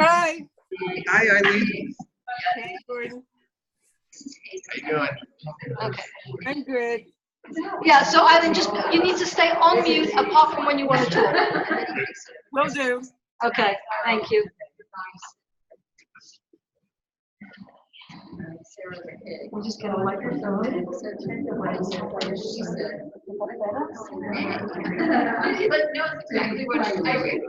Hi. Hi, Eileen. Hey, Gordon. How you doing? Okay. I'm good. Yeah, so Eileen, just you need to stay on mute apart from when you want to talk. Will do. Okay, thank you. We'll just get a microphone. But no, it's exactly what I agree.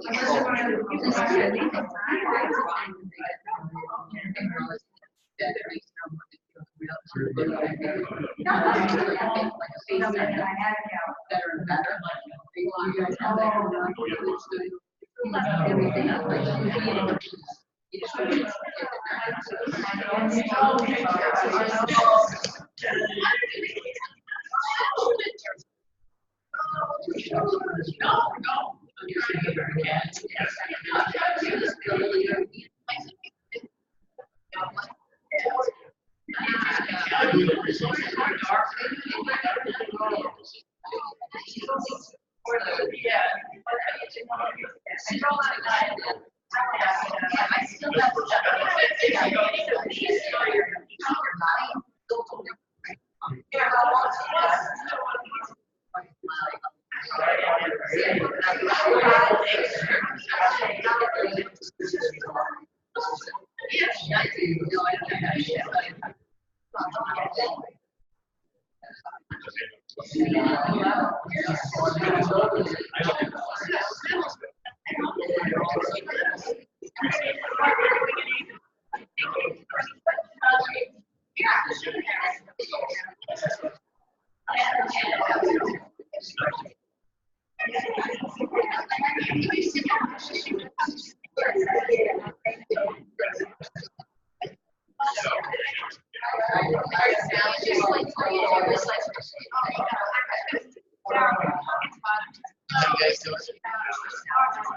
How you guys doing?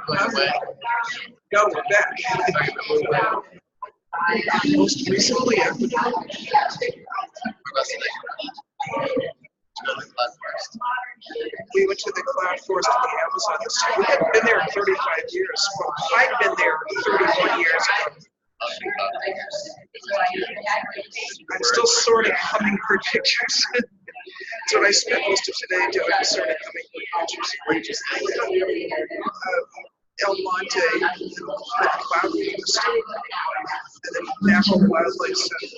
Going away? No, we're back. Most recently, Where about tonight? we went to the Cloud Forest in the Amazon. We hadn't been there in 35 years. Well, I'd been there 31 years ago. I'm still sort of hummingbird pictures. So I spent most of today doing sort of hummingbird pictures. El Monte, the Cloud Forest, and then National Wildlife Center.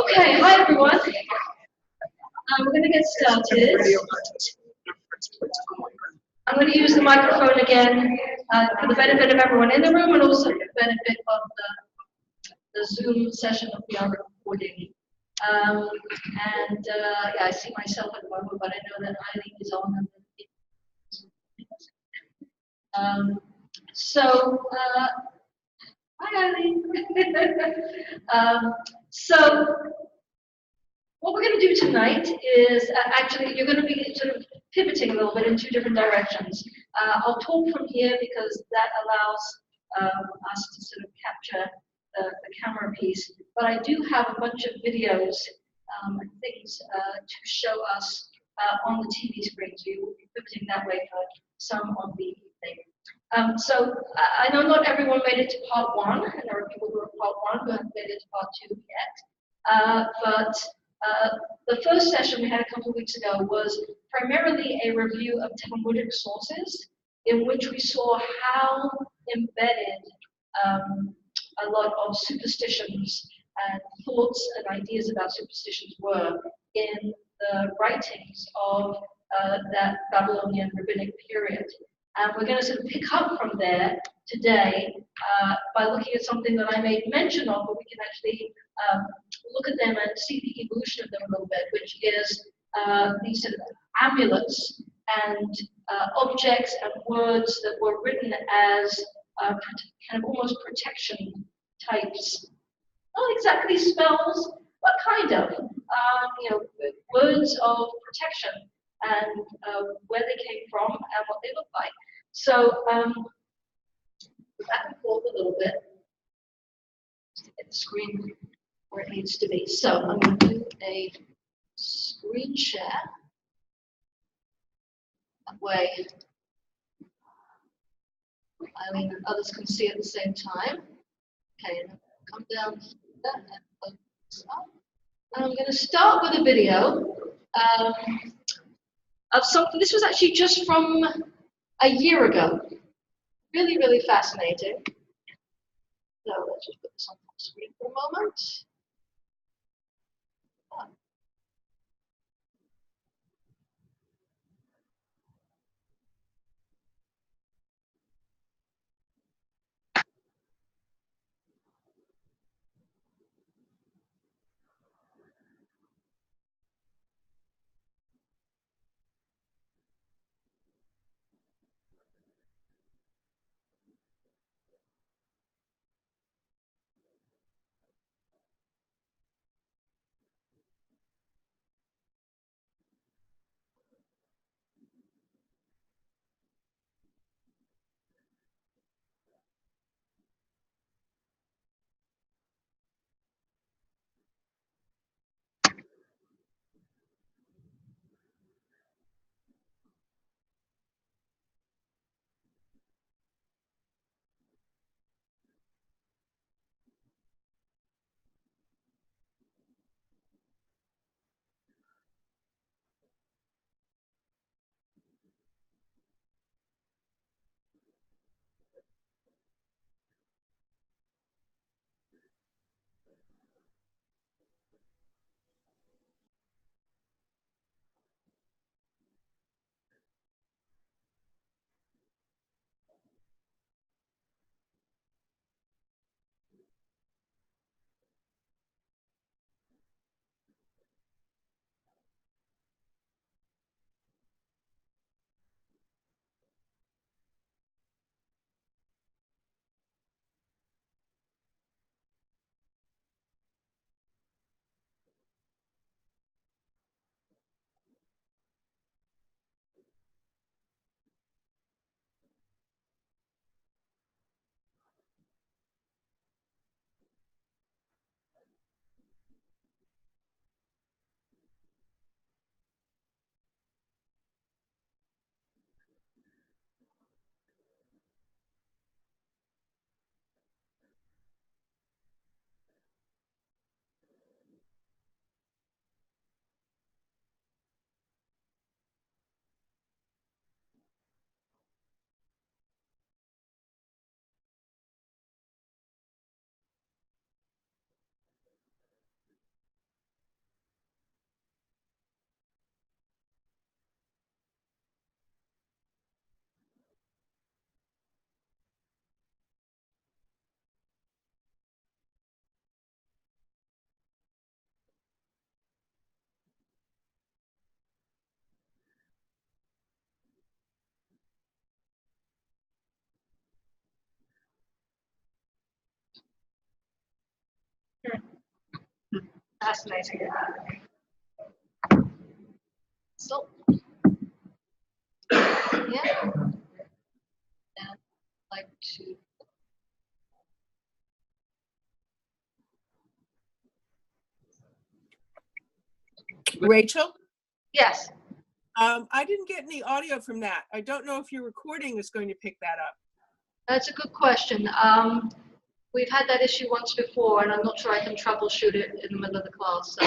Okay, hi everyone. We're going to get started. I'm going to use the microphone again for the benefit of everyone in the room and also for the benefit of the Zoom session that we are recording. Yeah, I see myself at the moment, but I know that Eileen is on. Hi Eileen. So what we're going to do tonight is actually you're going to be sort of pivoting a little bit in two different directions. I'll talk from here because that allows us to sort of capture the camera piece, but I do have a bunch of videos and things to show us on the TV screen, so you will be pivoting that way for some of the evening. So I know not everyone made it to part one, and there are people who are part one who haven't made it to part two yet, but the first session we had a couple of weeks ago was primarily a review of Talmudic sources, in which we saw how embedded a lot of superstitions and thoughts and ideas about superstitions were in the writings of that Babylonian rabbinic period. And we're going to sort of pick up from there today by looking at something that I made mention of, but we can actually look at them and see the evolution of them a little bit, which is these sort of amulets and objects and words that were written as kind of almost protection types. Not exactly spells, but kind of. Words of protection and where they came from and what they look like. So back and forth a little bit. get the screen where it needs to be. So I'm going to do a screen share. That way, Eileen and others can see at the same time. Okay, and come down here and open this up. And I'm going to start with a video of something. This was actually just from a year ago. Really, really fascinating. So let's just put this on the screen for a moment. Fascinating. So, yeah, and I'd like to. Rachel, Yes, I didn't get any audio from that. I don't know if your recording is going to pick that up. that's a good question. We've had that issue once before, and I'm not sure I can troubleshoot it in the middle of the class. So.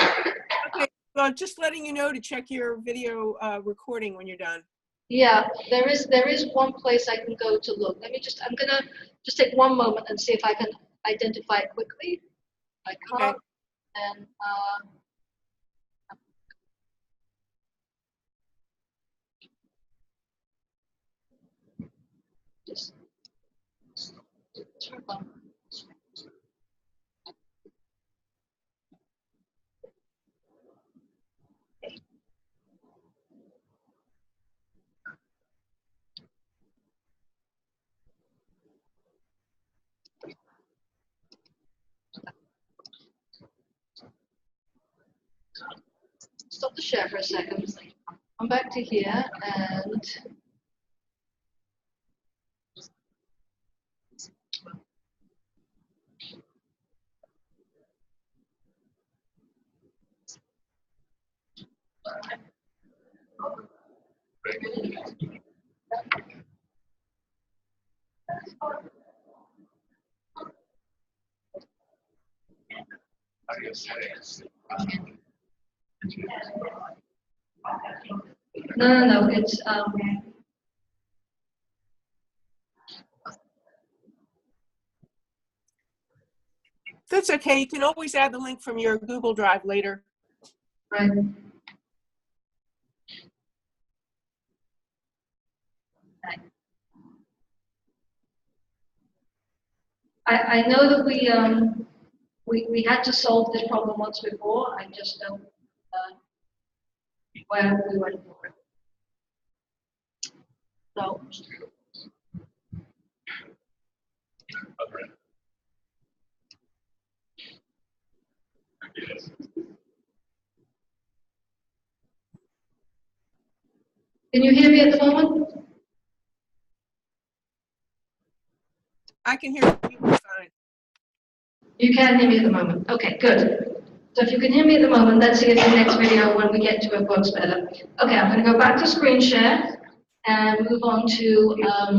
Okay, well, just letting you know to check your video recording when you're done. Yeah, there is one place I can go to look. I'm gonna just take one moment and see if I can identify it quickly. I can't, Okay. and just turn on. Stop the share for a second. Come back to here and No, it's That's okay. You can always add the link from your Google Drive later. right. I know that we had to solve this problem once before. I just don't where we went for it. So can you hear me at the moment? I can hear you fine. You can hear me at the moment. Okay, good. So if you can hear me at the moment, let's see in the next video when we get to it works better. Okay, I'm going to go back to screen share and move on to a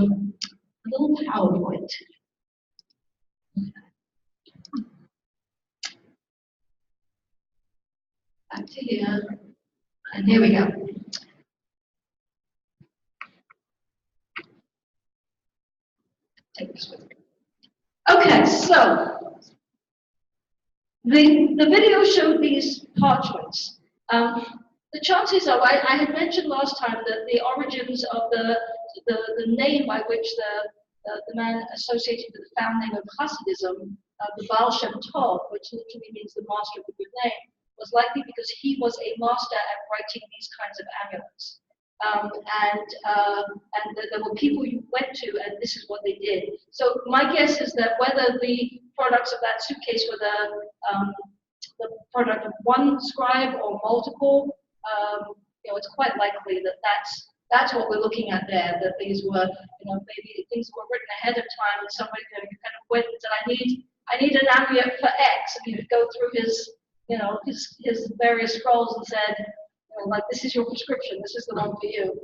little PowerPoint. Back to here, and here we go. Take this with me. Okay, so the video showed these parchments. The chances are, I had mentioned last time that the origins of the name by which the man associated with the founding of Hasidism, the Baal Shem Tov, which literally means the master of the good name, was likely because he was a master at writing these kinds of amulets. And there were people you went to, and this is what they did. So my guess is that whether the products of that suitcase were the product of one scribe or multiple, it's quite likely that that's what we're looking at there. That these were, maybe things were written ahead of time, and somebody kind of went and said, I need an amulet for X, and he would go through his various scrolls and said, like, this is your prescription, this is the one for you.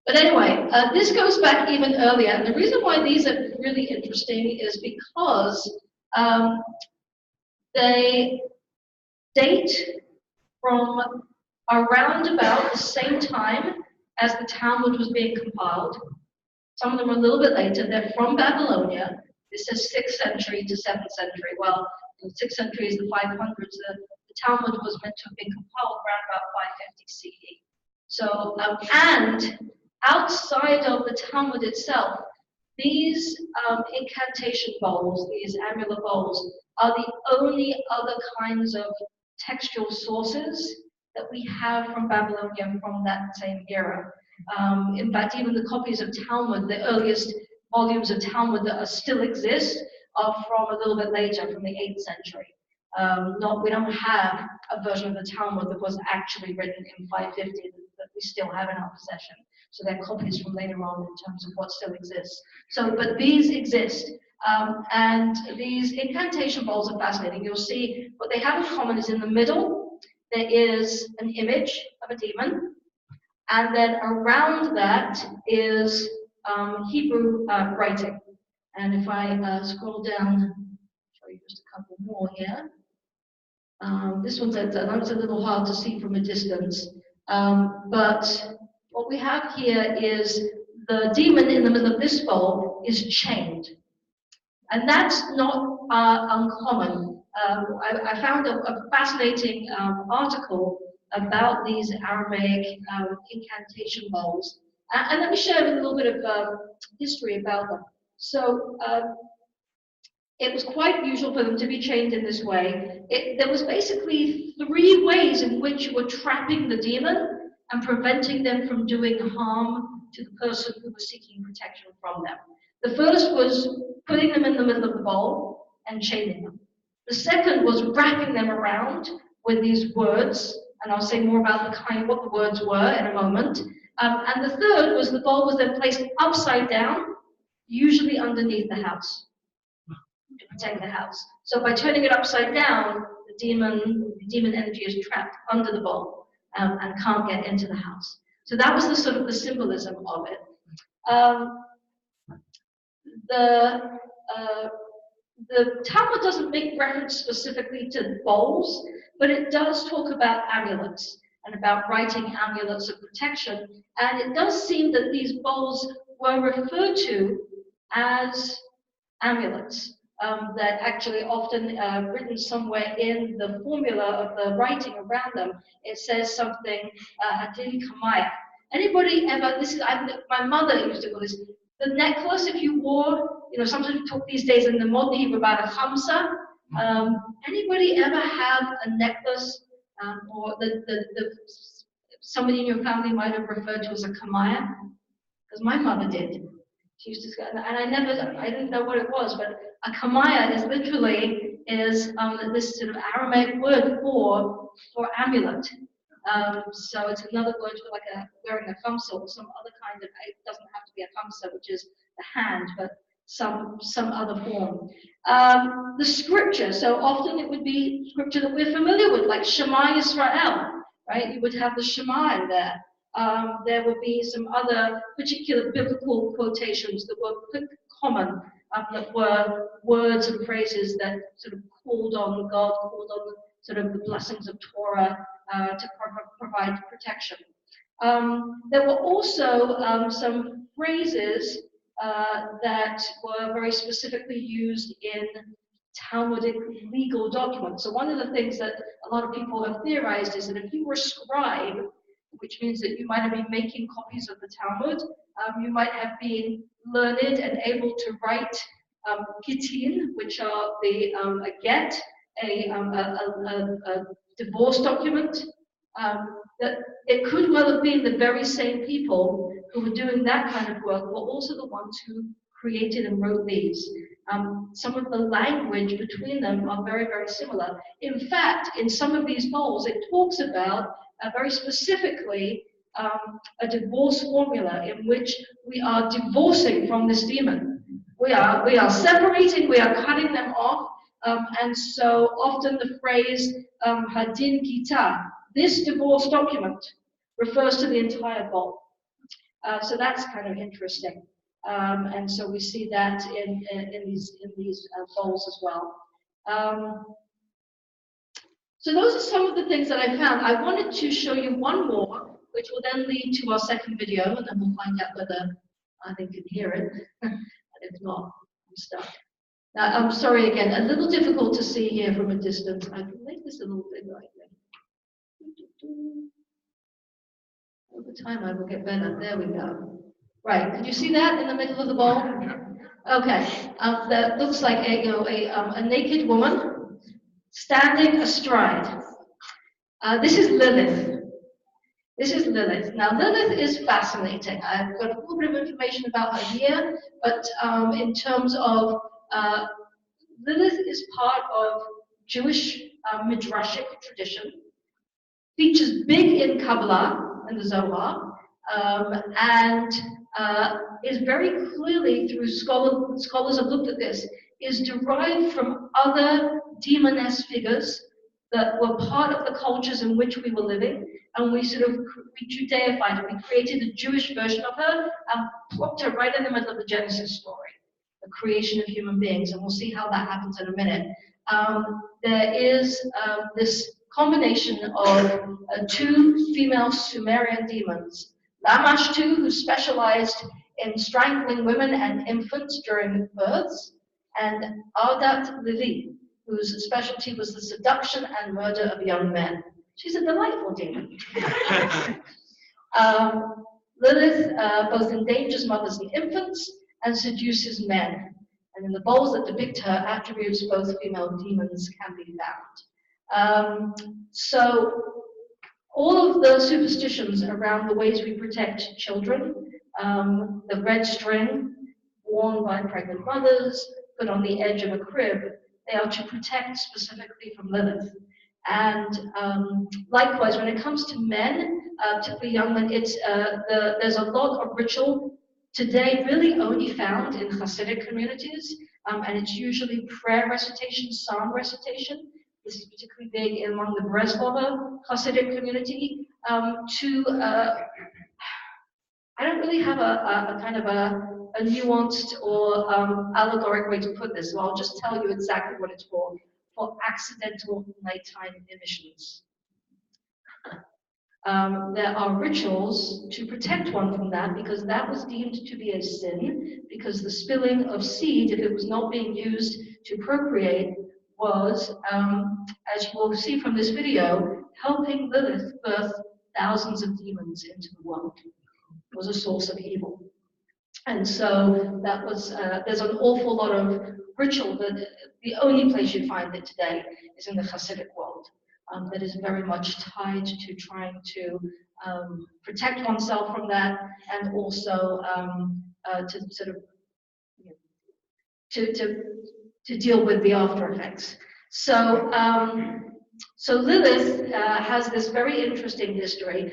But anyway, this goes back even earlier, and the reason why these are really interesting is because they date from around about the same time as the Talmud was being compiled. Some of them are a little bit later. They're from Babylonia. This is 6th century to 7th century. Well, the 6th century is the 500s. The Talmud was meant to have been compiled around about 550 CE. So, and outside of the Talmud itself, these incantation bowls, these amulet bowls, are the only other kinds of textual sources that we have from Babylonia from that same era. In fact, even the copies of Talmud, the earliest volumes of Talmud that still exist, are from a little bit later, from the 8th century. We don't have a version of the Talmud that was actually written in 550 that we still have in our possession. So they're copies from later on in terms of what still exists. So, but these exist. And these incantation bowls are fascinating. You'll see what they have in common is in the middle, there is an image of a demon. And then around that is Hebrew writing. And if I scroll down, show you just a couple more here. This one's a little hard to see from a distance. But what we have here is the demon in the middle of this bowl is chained. And that's not uncommon. I found a fascinating article about these Aramaic incantation bowls. And let me share a little bit of history about them. So it was quite usual for them to be chained in this way. There was basically 3 ways in which you were trapping the demon and preventing them from doing harm to the person who was seeking protection from them. The first was putting them in the middle of the bowl and chaining them. The second was wrapping them around with these words, and I'll say more about what the words were in a moment. And the third was the bowl was then placed upside down, usually underneath the house, to protect the house. So by turning it upside down, the demon energy is trapped under the bowl and can't get into the house. So that was the sort of the symbolism of it. the Talmud doesn't make reference specifically to bowls, but it does talk about amulets and about writing amulets of protection. And it does seem that these bowls were referred to as amulets. That actually often written somewhere in the formula of the writing around them, it says something, Hadin Kamaya. Anybody ever, my mother used to call this, the necklace, if you wore, sometimes we talk these days in the modern Hebrew about a khamsa. Anybody ever have a necklace, or somebody in your family might have referred to as a kamaya? Because my mother did. She used to, and I didn't know what it was, but a kamaya is literally this sort of Aramaic word for amulet. So it's another word for like wearing a khamsa or some other kind of, it doesn't have to be a khamsa, which is the hand, but some other form. The scripture, so often it would be scripture that we're familiar with, like Shema Yisrael, right? You would have the Shema in there. There would be some other particular biblical quotations that were common, that were words and phrases that sort of called on God, called on sort of the blessings of Torah to provide protection. There were also some phrases that were very specifically used in Talmudic legal documents. So one of the things that a lot of people have theorized is that if you were a scribe, which means that you might have been making copies of the Talmud, you might have been learned and able to write gittin, which are a get, a divorce document. That it could well have been the very same people who were doing that kind of work were also the ones who created and wrote these. Some of the language between them are very, very similar. In fact, in some of these bowls, it talks about very specifically a divorce formula in which we are divorcing from this demon. We are separating, we are cutting them off, and so often the phrase Hadin Gita, this divorce document, refers to the entire bowl. So that's kind of interesting. And so we see that in these bowls as well. So those are some of the things that I found. I wanted to show you one more, which will then lead to our second video, and then we'll find out whether I can hear it. And if not, I'm stuck. Now, I'm sorry again, a little difficult to see here from a distance. I can make this a little bigger, I think. Over time, I will get better. There we go. Right, can you see that in the middle of the bowl? Okay, that looks like a naked woman standing astride. This is Lilith. This is Lilith. Now, Lilith is fascinating. I've got a little bit of information about her here, but in terms of Lilith is part of Jewish midrashic tradition, features big in Kabbalah and the Zohar, and is very clearly, through scholars have looked at this, is derived from other demoness figures that were part of the cultures in which we were living, and we Judaified her. We created a Jewish version of her and plopped her right in the middle of the Genesis story, the creation of human beings, and we'll see how that happens in a minute. There is this combination of two female Sumerian demons, Lamashtu, who specialized in strangling women and infants during births, and Ardat Levi, whose specialty was the seduction and murder of young men. She's a delightful demon. Lilith both endangers mothers and infants and seduces men. And in the bowls that depict her attributes, both female demons can be found. So all of the superstitions around the ways we protect children, the red string worn by pregnant mothers, put on the edge of a crib, they are to protect specifically from Lilith. And likewise, when it comes to men, particularly young men, there's a lot of ritual today really only found in Hasidic communities, and it's usually prayer recitation, psalm recitation. This is particularly big among the Breslova Hasidic community. I don't really have a kind of a nuanced or allegoric way to put this, so I'll just tell you exactly what it's for accidental nighttime emissions. There are rituals to protect one from that, because that was deemed to be a sin, because the spilling of seed, if it was not being used to procreate, was, as you will see from this video, helping Lilith birth thousands of demons into the world. It was a source of evil. And so that was, there's an awful lot of ritual, but the only place you find it today is in the Hasidic world. That is very much tied to trying to protect oneself from that, and also to sort of, to deal with the after effects. So, so Lilith has this very interesting history.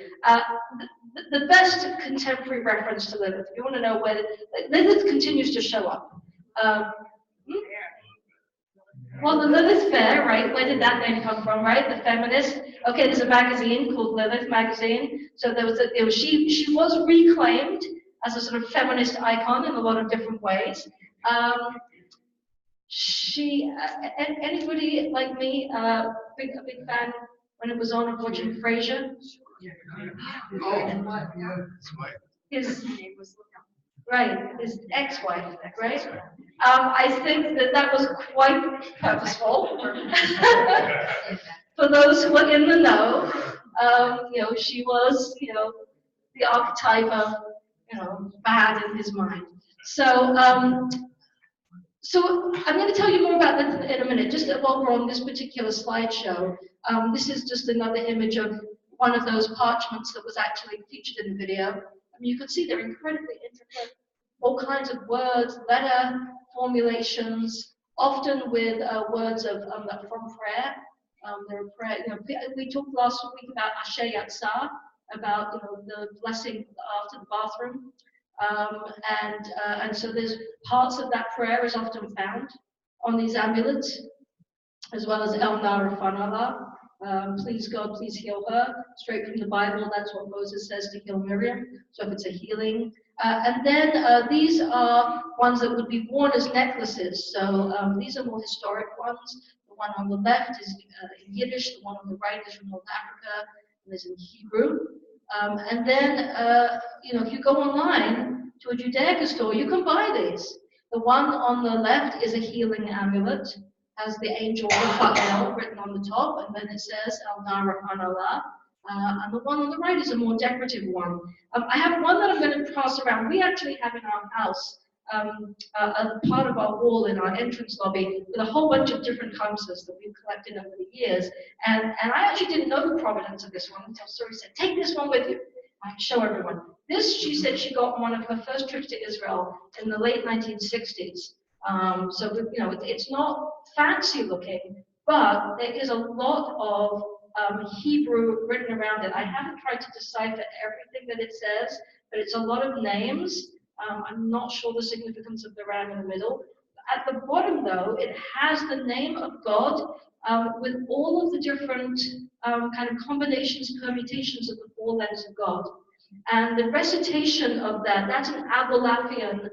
The best contemporary reference to Lilith, if you want to know where Lilith continues to show up. Well, the Lilith Fair, right? Where did that name come from, right? The feminist. Okay, there's a magazine called Lilith Magazine. So there was she was reclaimed as a sort of feminist icon in a lot of different ways. Anybody like me, a big fan when it was on of watching Frasier? His ex-wife, right? I think that was quite purposeful. For those who are in the know, she was, the archetype of, bad in his mind. So, so I'm going to tell you more about that in a minute. Just while we're on this particular slideshow, this is just another image of one of those parchments that was actually featured in the video. I mean, you can see they're incredibly intricate, all kinds of words, letter formulations, often with words of from prayer. There are prayer. We talked last week about Asher Yatzah, about the blessing after the bathroom. And so there's parts of that prayer is often found on these amulets, as well as El Narafanala, please God, please heal her, straight from the Bible. That's what Moses says to heal Miriam, so if it's a healing. And then these are ones that would be worn as necklaces, so these are more historic ones. The one on the left is in Yiddish, the one on the right is from North Africa, and is in Hebrew. And then, if you go online to a Judaica store, you can buy these. The one on the left is a healing amulet, has the angel Raphael written on the top, and then it says El Narafanala. And the one on the right is a more decorative one. I have one that I'm going to pass around. We actually have in our house a part of our wall in our entrance lobby with a whole bunch of different khamsas that we've collected over the years. And I actually didn't know the provenance of this one until Suri said, take this one with you. I show everyone. This, she said, she got on one of her first trips to Israel in the late 1960s. So, it's not fancy looking, but there is a lot of Hebrew written around it. I haven't tried to decipher everything that it says, but it's a lot of names. I'm not sure the significance of the ram in the middle. At the bottom, though, it has the name of God with all of the different kind of combinations, permutations of the 4 letters of God. And the recitation of that's an Abulafian.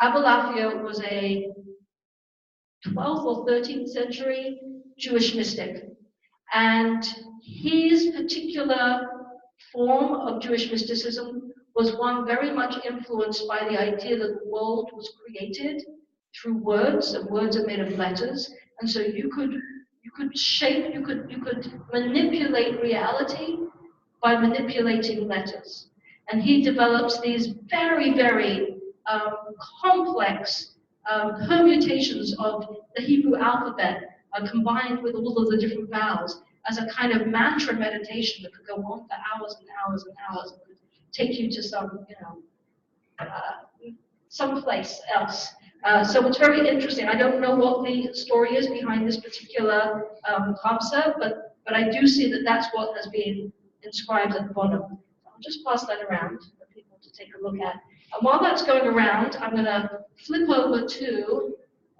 Abulafia was a 12th or 13th century Jewish mystic. And his particular form of Jewish mysticism was one very much influenced by the idea that the world was created through words, and words are made of letters. And so you could shape, you could manipulate reality by manipulating letters. And he develops these very, very complex permutations of the Hebrew alphabet combined with all of the different vowels as a kind of mantra meditation that could go on for hours and hours and hours and could take you to some, someplace else. So it's very interesting. I don't know what the story is behind this particular khamsa, but I do see that that's what has been inscribed at the bottom. I'll just pass that around for people to take a look at. And while that's going around, I'm going to flip over to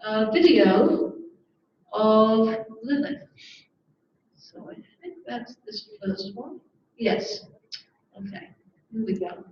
a video of Lilith. So I think that's this first one. Yes. Okay. Here we go.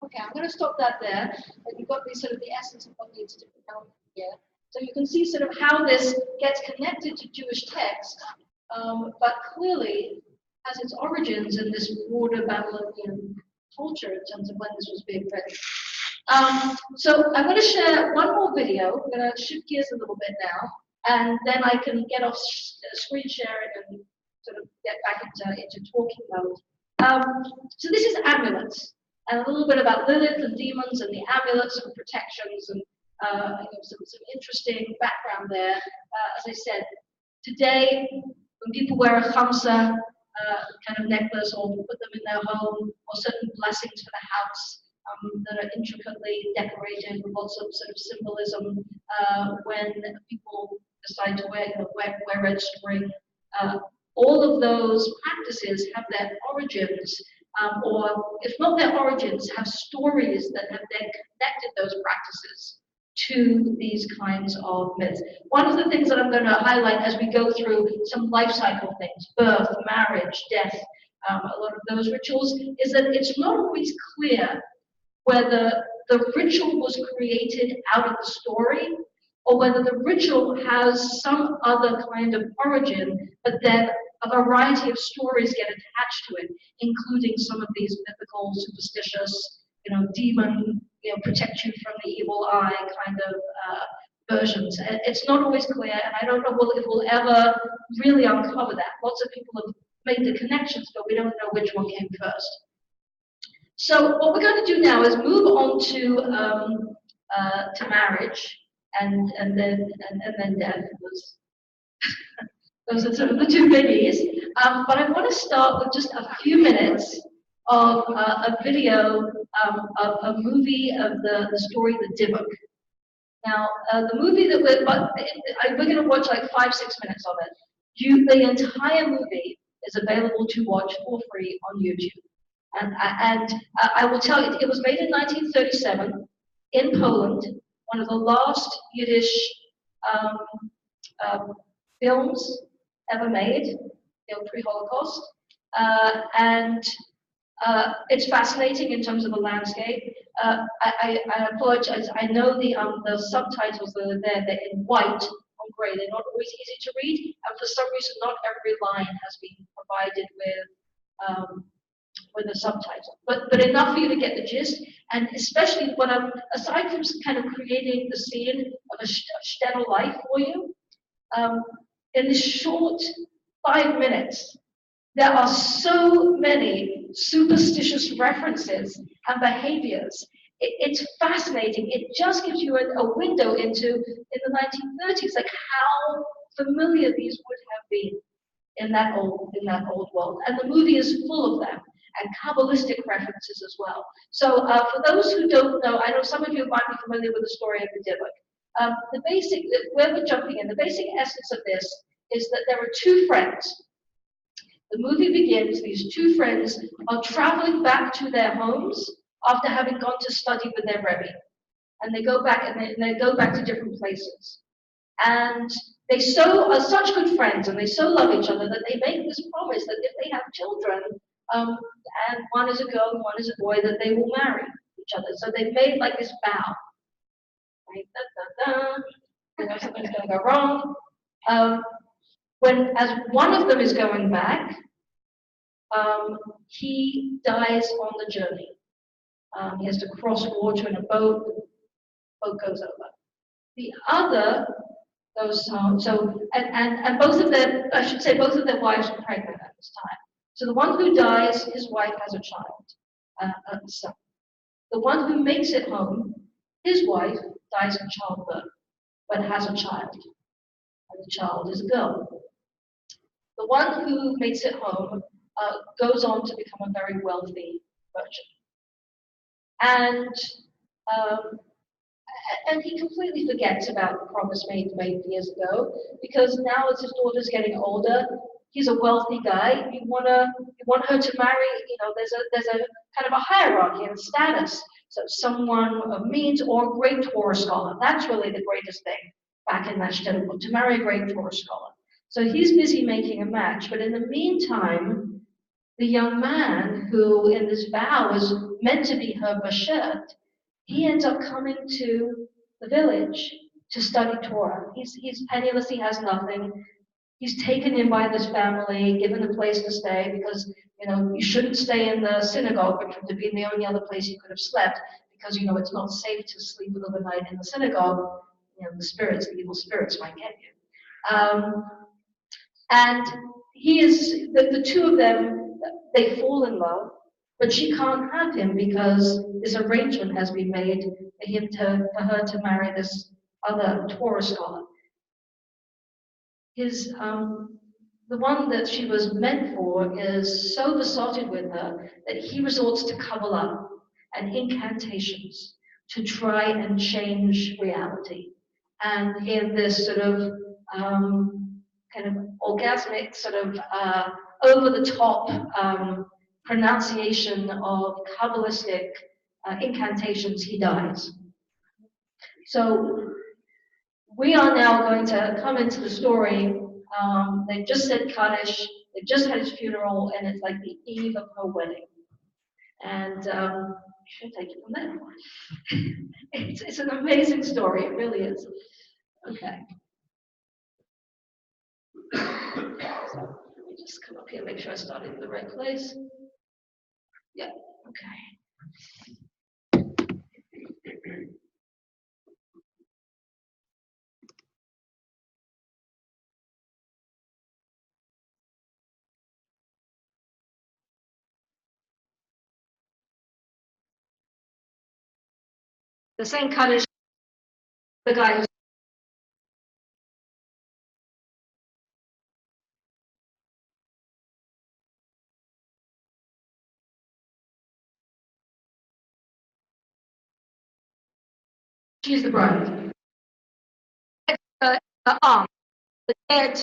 Okay, I'm going to stop that there. And you've got the sort of the essence of what needs to be done here. So you can see sort of how this gets connected to Jewish text, but clearly has its origins in this broader Babylonian culture in terms of when this was being written. So I'm going to share one more video. I'm going to shift gears a little bit now, and then I can get off screen sharing and sort of get back into talking mode. So this is amulets, and a little bit about Lilith and demons and the amulets and protections and some interesting background there. As I said, today when people wear a khamsa kind of necklace or put them in their home, or certain blessings for the house that are intricately decorated with lots of sort of symbolism, when people decide to wear red string, all of those practices have their origins, or if not their origins, have stories that have then connected those practices to these kinds of myths. One of the things that I'm going to highlight as we go through some life cycle things, birth, marriage, death, a lot of those rituals, is that it's not always clear whether the ritual was created out of the story or whether the ritual has some other kind of origin, but then a variety of stories get attached to it, including some of these mythical, superstitious, demon, protect you from the evil eye kind of versions. It's not always clear, and I don't know if we'll ever really uncover that. Lots of people have made the connections, but we don't know which one came first. So what we're going to do now is move on to marriage and then death. Those are sort of the two biggies. But I want to start with just a few minutes of a video of a movie of the story The Dybbuk. Now, the movie that we're going to watch like 5-6 minutes of it. The entire movie is available to watch for free on YouTube. And I will tell you, it was made in 1937 in Poland, one of the last Yiddish films ever made, pre-Holocaust. And it's fascinating in terms of the landscape. I apologize. I know the subtitles that are there, they're in white or gray. They're not always easy to read, and for some reason, not every line has been provided with a subtitle. But enough for you to get the gist. And especially when aside from kind of creating the scene of a shtetl life for you, in this short 5 minutes, there are so many superstitious references and behaviors. It's fascinating. It just gives you a window into, in the 1930s, like how familiar these would have been in that old world. And the movie is full of them, and Kabbalistic references as well. So for those who don't know, I know some of you might be familiar with the story of the Dybbuk. Where we're jumping in, the basic essence of this is that there are two friends. The movie begins, these two friends are traveling back to their homes after having gone to study with their Rabbi. And they go back and they go back to different places. And they are such good friends and they so love each other that they make this promise that if they have children, and one is a girl and one is a boy, that they will marry each other. So they've made like this vow. Right? Something's going to go wrong. As one of them is going back, he dies on the journey. He has to cross water in a boat. The boat goes over. The other goes home. And both of their wives are pregnant at this time. So the one who dies, his wife has a child, a son. The one who makes it home, his wife dies in childbirth, but has a child. And the child is a girl. The one who makes it home goes on to become a very wealthy merchant. And he completely forgets about the promise made years ago, because now as his daughter's getting older, he's a wealthy guy. You want her to marry, there's a kind of a hierarchy and status. So someone of means or a great Torah scholar. That's really the greatest thing back in that shtetl book, to marry a great Torah scholar. So he's busy making a match, but in the meantime, the young man who in this vow was meant to be her bashet, he ends up coming to the village to study Torah. He's penniless, he has nothing. He's taken in by this family, given a place to stay because, you shouldn't stay in the synagogue, which would have been the only other place he could have slept because, it's not safe to sleep overnight in the synagogue. The evil spirits might get you. And the two of them, they fall in love, but she can't have him because this arrangement has been made for her to marry this other Torah scholar. The one that she was meant for is so besotted with her that he resorts to Kabbalah and incantations to try and change reality. And in this sort of kind of orgasmic, sort of over-the-top pronunciation of Kabbalistic incantations, he dies. So we are now going to come into the story. They've just said Kaddish, they've just had his funeral, and it's like the eve of her wedding. And she'll take it from there. It's an amazing story, it really is. Okay. So let me just come up here, make sure I started in the right place. Yeah, okay. The same Kaddish, the guy who's she's the bride. The aunt, the dead.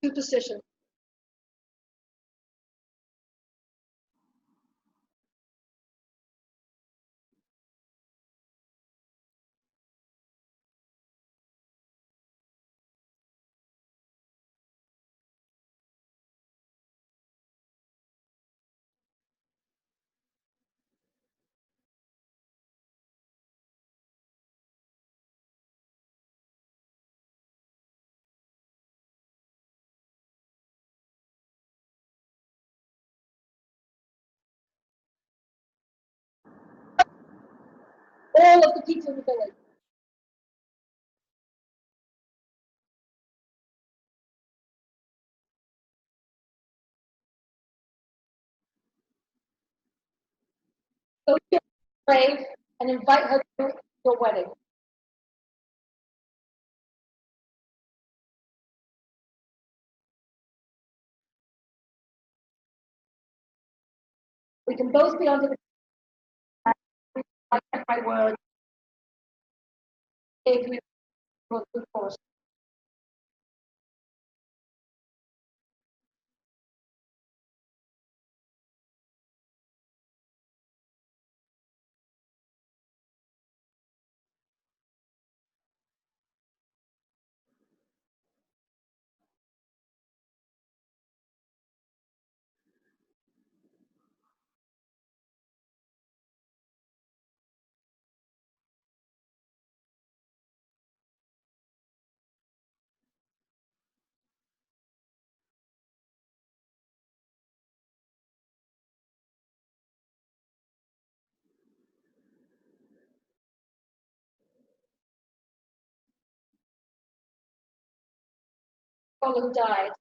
Superstitions. All of the people in the village. Go to your grave and invite her to your wedding. We can both be under the my word. Gave you your good course. Who died.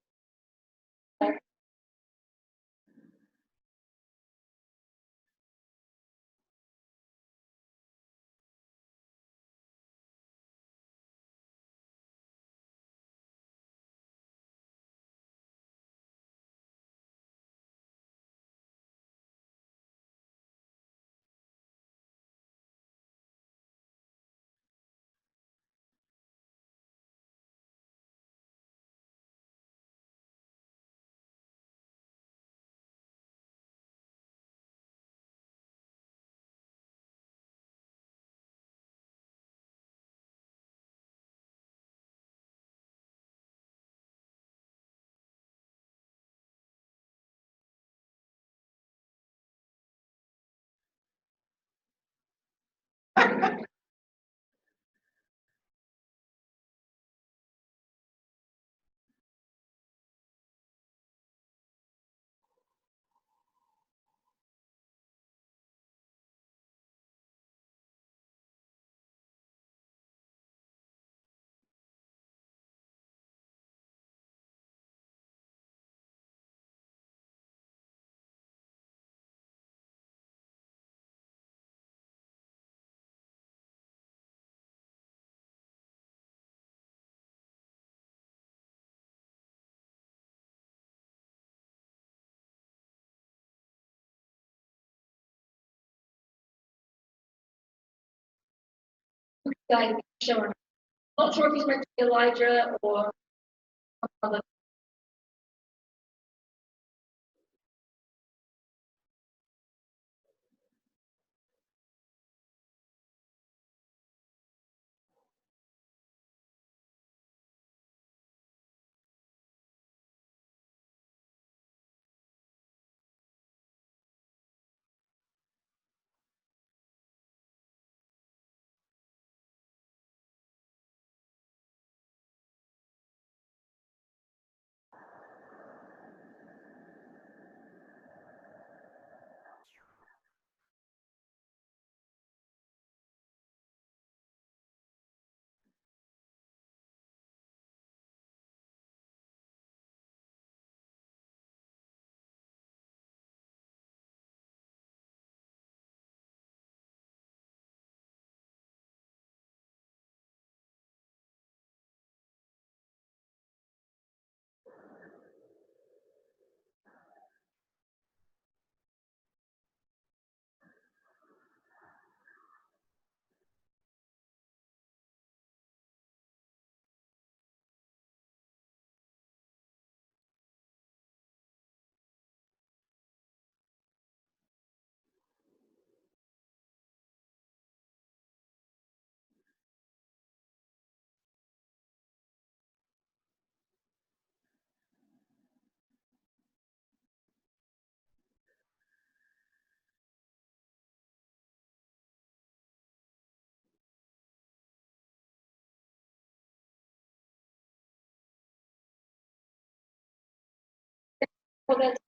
guy showing. Not sure if he's meant to be Elijah or other. Well, that's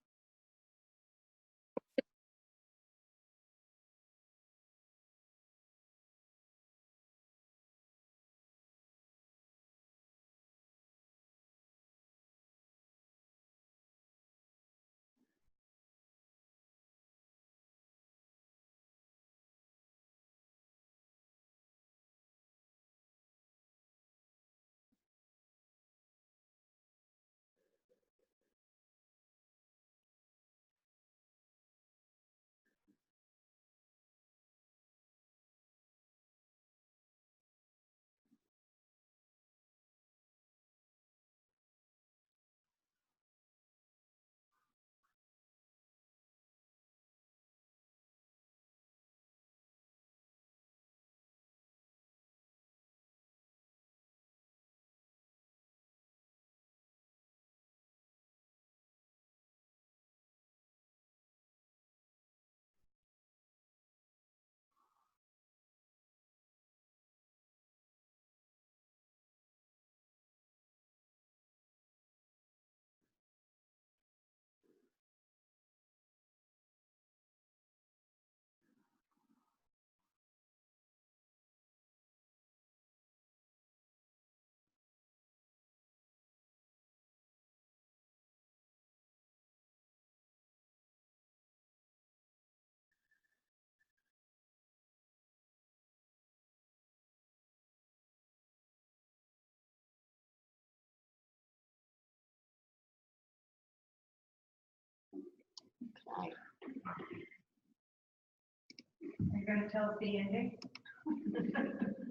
Are you going to tell us the ending?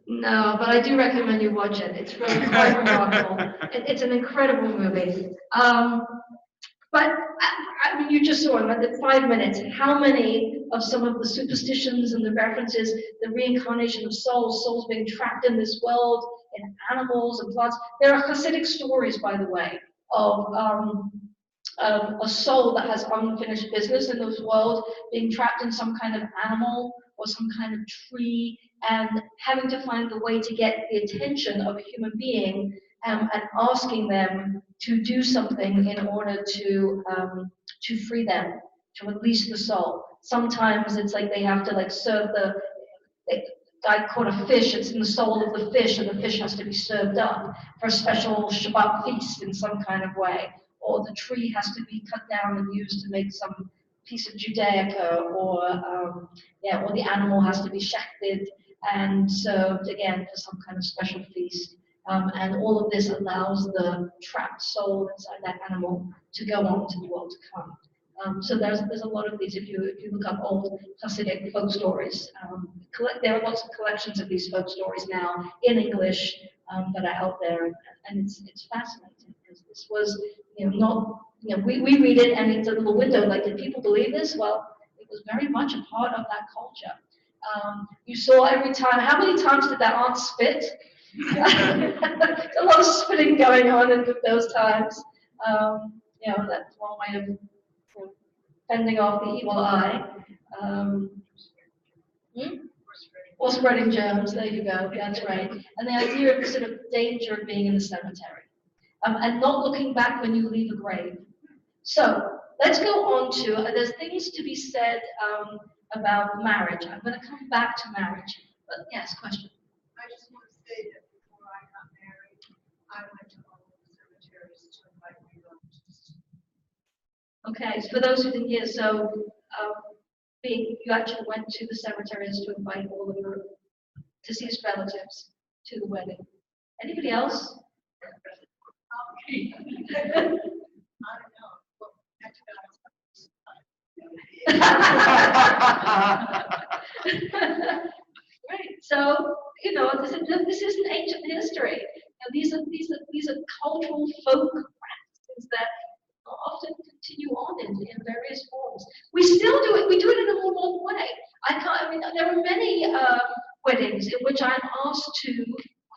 no, but I do recommend you watch it. It's really quite remarkable. It's an incredible movie. But I mean, you just saw in like the 5 minutes how many of some of the superstitions and the references, the reincarnation of souls, souls being trapped in this world, in animals and plants. There are Hasidic stories, by the way, of a soul that has unfinished business in this world being trapped in some kind of animal or some kind of tree and having to find a way to get the attention of a human being and asking them to do something in order to free them, to release the soul. Sometimes it's like they have to like serve the guy caught a fish, it's in the soul of the fish, and the fish has to be served up for a special Shabbat feast in some kind of way. Or the tree has to be cut down and used to make some piece of Judaica, or the animal has to be shechted and served again for some kind of special feast. And all of this allows the trapped soul inside that animal to go on to the world to come. So there's a lot of these. If you look up old Hasidic folk stories, there are lots of collections of these folk stories now in English that are out there, and it's fascinating because this was not we read it and it's a little window like, did people believe this? Well, it was very much a part of that culture. You saw every time. How many times did that aunt spit? A lot of spitting going on in those times. That's one way of fending off the evil eye. Or spreading germs. There you go. That's right. And the idea of the sort of danger of being in the cemetery, and not looking back when you leave a grave. So let's go on to. There's things to be said about marriage. I'm going to come back to marriage. But yes, question. I just want to say that before I got married, I went to all of the cemeteries to invite my relatives. Okay, so for those who didn't hear, so you actually went to the cemeteries to invite all of your deceased relatives to the wedding. Anybody else? I don't know. Well, Right. So this isn't ancient history. These are cultural folk practices that often continue on in various forms. We still do it. We do it in a more modern way. There are many weddings in which I'm asked to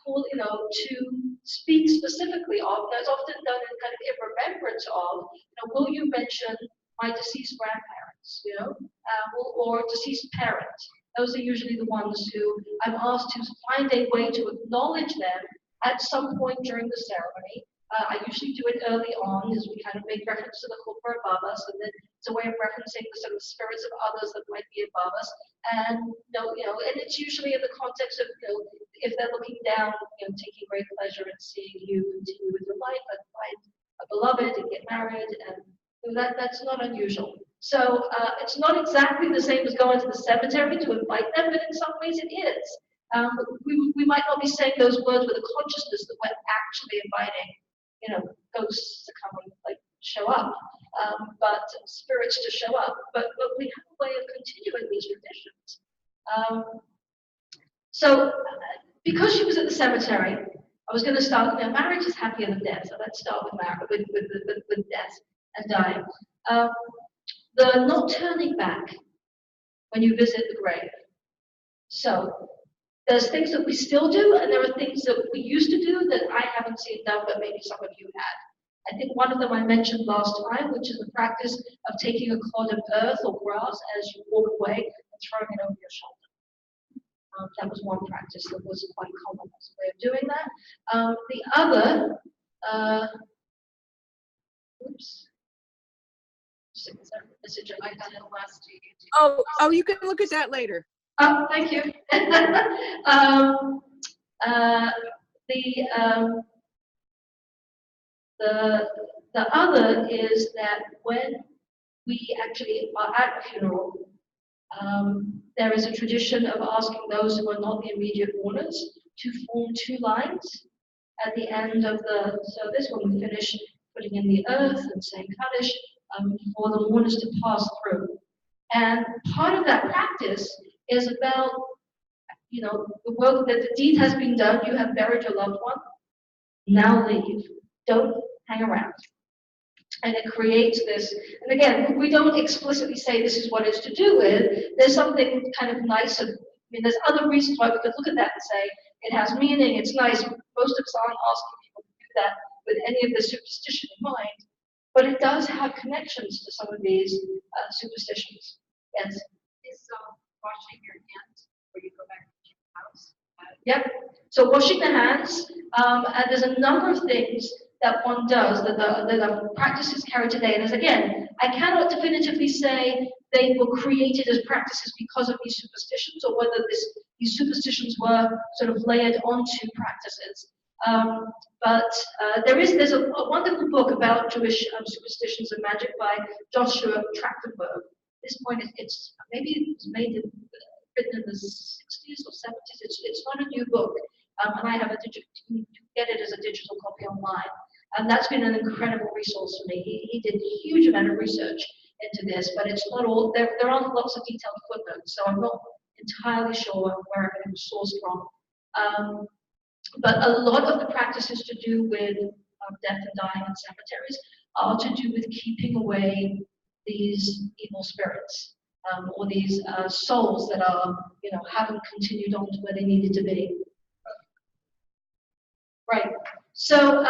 to speak specifically of. That's often done in kind of in remembrance of. Will you mention my deceased grandparents? Or deceased parent. Those are usually the ones who I'm asked to find a way to acknowledge them at some point during the ceremony. I usually do it early on, as we kind of make reference to the chupra above us, and then it's a way of referencing the sort of spirits of others that might be above us. And and it's usually in the context of if they're looking down, taking great pleasure in seeing you continue with your life and find a beloved and get married, and that's not unusual. So it's not exactly the same as going to the cemetery to invite them, but in some ways it is. We might not be saying those words with a consciousness that we're actually inviting ghosts to come and show up, but spirits to show up. But we have a way of continuing these traditions. So because she was at the cemetery, I was going to start. Marriage is happier than death, so let's start with marriage, with death and dying. The not turning back when you visit the grave. So there's things that we still do, and there are things that we used to do that I haven't seen done, but maybe some of you had. I think one of them I mentioned last time, which is the practice of taking a clod of earth or grass as you walk away and throwing it over your shoulder. That was one practice that was quite common as a way of doing that. The other, oops. Message I got in the last year. Oh, you can look at that later. Oh, thank you. The other is that when we actually are at a funeral, there is a tradition of asking those who are not the immediate mourners to form two lines at the end of the service when we finish putting in the earth and saying Kaddish, for the mourners to pass through. And part of that practice is about, the work that the deed has been done, you have buried your loved one, now leave, don't hang around. And it creates this, and again, we don't explicitly say this is what it's to do with, there's something kind of nice, there's other reasons why we could look at that and say, it has meaning, it's nice. Most of us aren't asking people to do that with any of the superstition in mind, but it does have connections to some of these superstitions. Yes? Is washing your hands before you go back to your house? Yep. So washing the hands, and there's a number of things that one does that the practices carry today. And as again, I cannot definitively say they were created as practices because of these superstitions, or whether these superstitions were sort of layered onto practices. But there's a wonderful book about Jewish superstitions and magic by Joshua Trachtenberg. At this point, it's maybe it was written in the 60s or 70s. It's not a new book, and I have you can get it as a digital copy online. And that's been an incredible resource for me. He did a huge amount of research into this, but it's not all, there aren't lots of detailed footnotes, so I'm not entirely sure where everything was sourced from. But a lot of the practices to do with death and dying in cemeteries are to do with keeping away these evil spirits, or these souls that are, haven't continued on to where they needed to be. Right. So,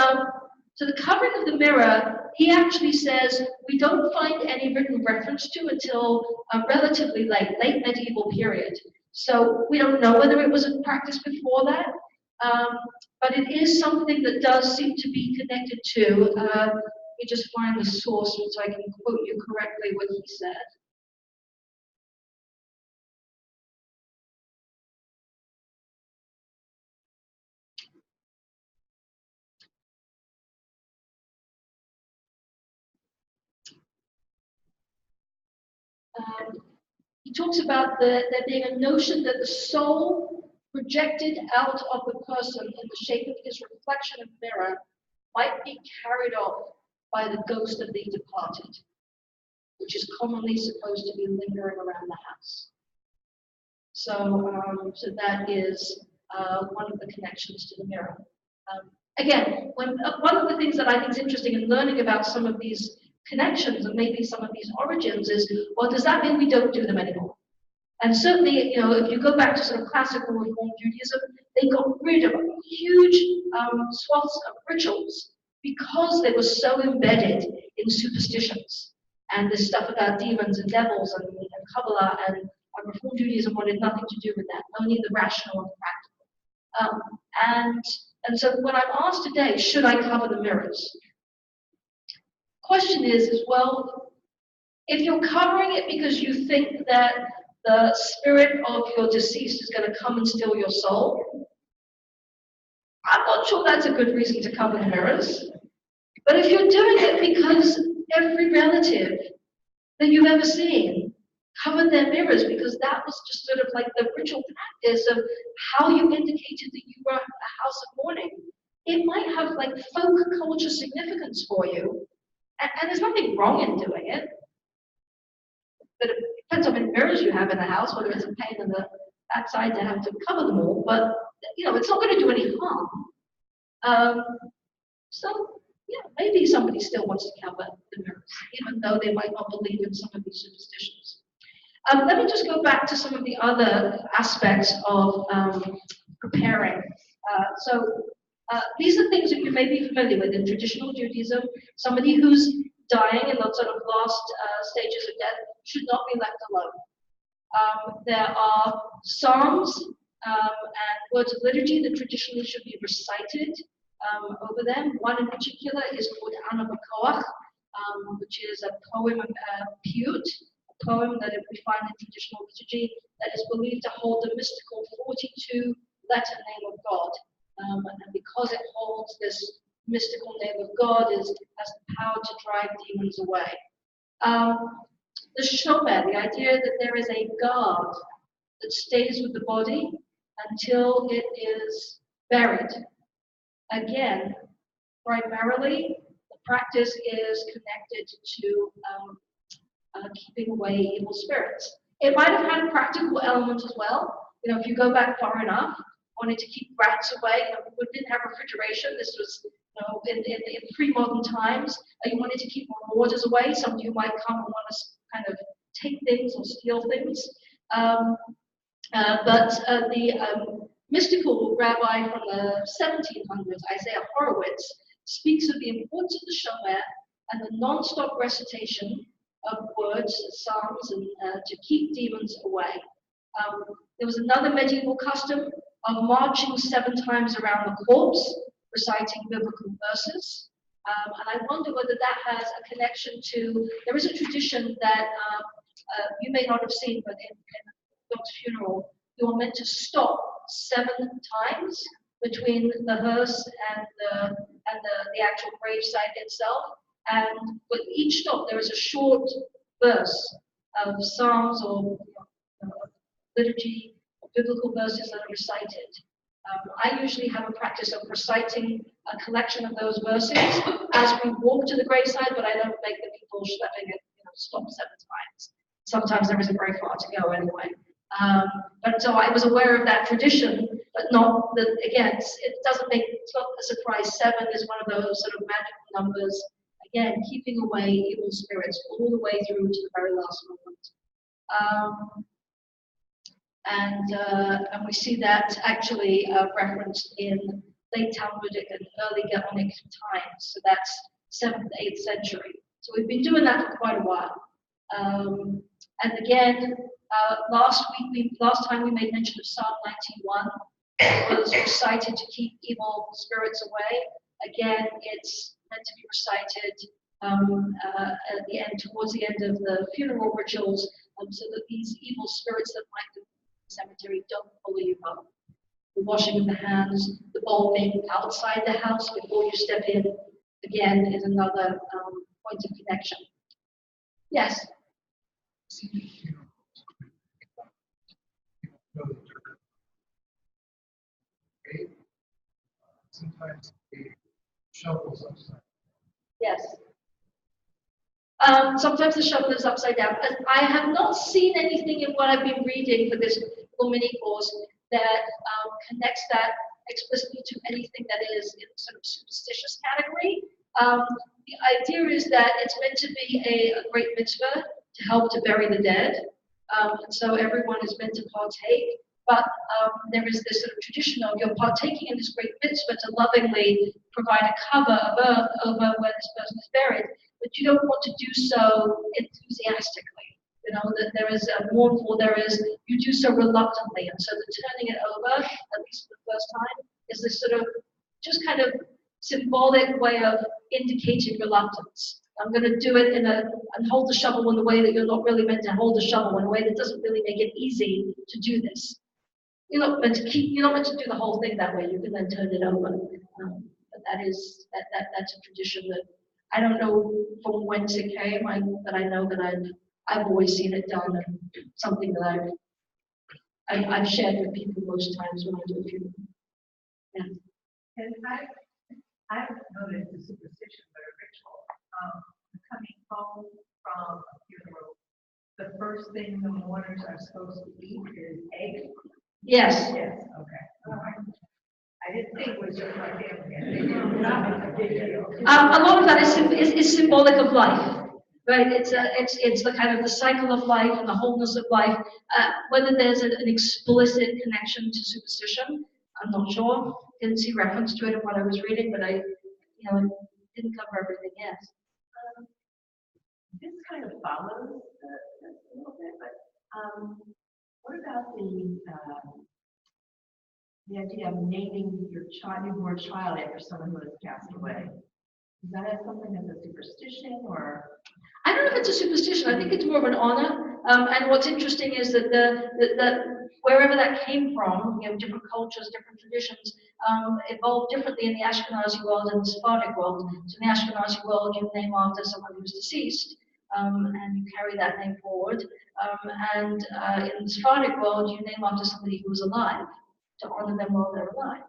so the covering of the mirror, he actually says we don't find any written reference to until a relatively late medieval period. So we don't know whether it was a practice before that, but it is something that does seem to be connected to. Let me just find the source so I can quote you correctly what he said. He talks about there being a notion that the soul projected out of the person in the shape of his reflection in the mirror might be carried off by the ghost of the departed, which is commonly supposed to be lingering around the house. So, so that is one of the connections to the mirror. Again, one of the things that I think is interesting in learning about some of these connections and maybe some of these origins is, well, does that mean we don't do them anymore? And certainly, if you go back to sort of classical Reform Judaism, they got rid of huge swaths of rituals because they were so embedded in superstitions and this stuff about demons and devils and Kabbalah, and Reform Judaism wanted nothing to do with that, only the rational and practical. And so when I'm asked today, should I cover the mirrors? Question is, well, if you're covering it because you think that the spirit of your deceased is going to come and steal your soul, I'm not sure that's a good reason to cover the mirrors. But if you're doing it because every relative that you've ever seen covered their mirrors because that was just sort of like the ritual practice of how you indicated that you were a house of mourning, it might have like folk culture significance for you. And there's nothing wrong in doing it. But it depends on how many mirrors you have in the house, whether it's a pain in the backside to have to cover them all. But, it's not going to do any harm. So, yeah, maybe somebody still wants to cover the mirrors, even though they might not believe in some of these superstitions. Let me just go back to some of the other aspects of preparing. These are things that you may be familiar with in traditional Judaism. Somebody who's dying in those sort of last stages of death should not be left alone. There are psalms and words of liturgy that traditionally should be recited over them. One in particular is called Ana B'Koach, which is a poem, piyut, a poem that we find in traditional liturgy that is believed to hold the mystical 42-letter name of God. And because it holds this mystical name of God, has the power to drive demons away. The shomer, the idea that there is a guard that stays with the body until it is buried. Again, primarily, the practice is connected to keeping away evil spirits. It might have had a practical element as well. If you go back far enough, wanted to keep rats away. We didn't have refrigeration. This was, in pre-modern times. You wanted to keep marauders away. Somebody who might come and want to kind of take things or steal things. But the mystical rabbi from the 1700s, Isaiah Horowitz, speaks of the importance of the shomer and the non-stop recitation of words, psalms, and to keep demons away. There was another medieval custom of marching 7 times around the corpse, reciting biblical verses. And I wonder whether that has a connection to, there is a tradition that you may not have seen, but in God's funeral, you are meant to stop 7 times between the hearse and the actual gravesite itself. And with each stop, there is a short verse of psalms or liturgy, biblical verses that are recited. I usually have a practice of reciting a collection of those verses as we walk to the graveside, but I don't make the people schlepping it stop 7 times. Sometimes there isn't very far to go anyway. But so I was aware of that tradition, but not that, again, it doesn't make, it's not a surprise. 7 is one of those sort of magical numbers, again, keeping away evil spirits all the way through to the very last moment. And we see that actually referenced in late Talmudic and early Gaonic times, so that's 7th, 8th century. So we've been doing that for quite a while. And again, last time we made mention of Psalm 91, it was recited to keep evil spirits away. Again, it's meant to be recited at the end, towards the end of the funeral rituals, so that these evil spirits that might be in the cemetery don't follow you home. The washing of the hands, the bowl being outside the house before you step in, again, is another point of connection. Yes? Sometimes the shovel's upside. Yes. Sometimes the shovel is upside down. And I have not seen anything in what I've been reading for this little mini course that connects that explicitly to anything that is in sort of superstitious category. The idea is that it's meant to be a great mitzvah to help to bury the dead. And so everyone is meant to partake. But there is this sort of tradition of you're partaking in this great mitzvah to lovingly provide a cover of earth over where this person is buried, but you don't want to do so enthusiastically. You know, that there is a mournful, you do so reluctantly. And so the turning it over, at least for the first time, is this sort of just kind of symbolic way of indicating reluctance. I'm going to do it and hold the shovel in the way that you're not really meant to hold the shovel, in a way that doesn't really make it easy to do this. You're not meant to do the whole thing that way. You can then turn it over. But that's a tradition that I don't know from whence it came, but I know that I've always seen it done, and something that I've shared with people most times when I do a funeral. Yeah. And I've noticed a superstition, but a ritual. Coming home from a funeral, the first thing the mourners are supposed to eat is eggs. Yes. Yes. Okay. I didn't think it was just my family. A lot of that is symbolic of life, right? It's the kind of the cycle of life and the wholeness of life. Whether there's an explicit connection to superstition, I'm not sure. Didn't see reference to it in what I was reading, but I didn't cover everything yet. This kind of follows this a little bit, but what about the idea of naming your newborn child after someone who has passed away? Is that something that's a superstition, or? I don't know if it's a superstition. I think it's more of an honor. And what's interesting is that the wherever that came from, different cultures, different traditions, evolved differently in the Ashkenazi world and the Sephardic world. So in the Ashkenazi world, you name after someone who's deceased, and you carry that name forward. And in the Sephardic world, you name after somebody who was alive, to honor them while they're alive.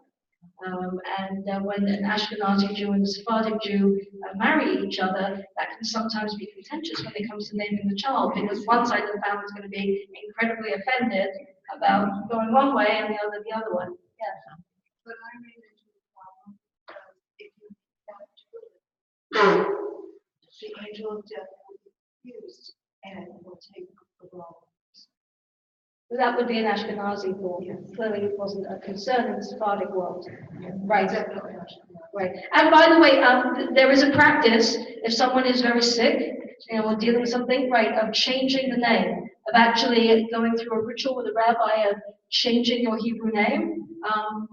When an Ashkenazi Jew and a Sephardic Jew marry each other, that can sometimes be contentious when it comes to naming the child, because one side of the family is going to be incredibly offended about going one way and the other way. Yeah. But I ran into a problem if you have children, the angel of death will be used and will take the blow. That would be an Ashkenazi thought. Clearly, it wasn't a concern in the Sephardic world. Right. Right. And by the way, there is a practice, if someone is very sick, or dealing with something, right, of changing the name, of actually going through a ritual with a rabbi of changing your Hebrew name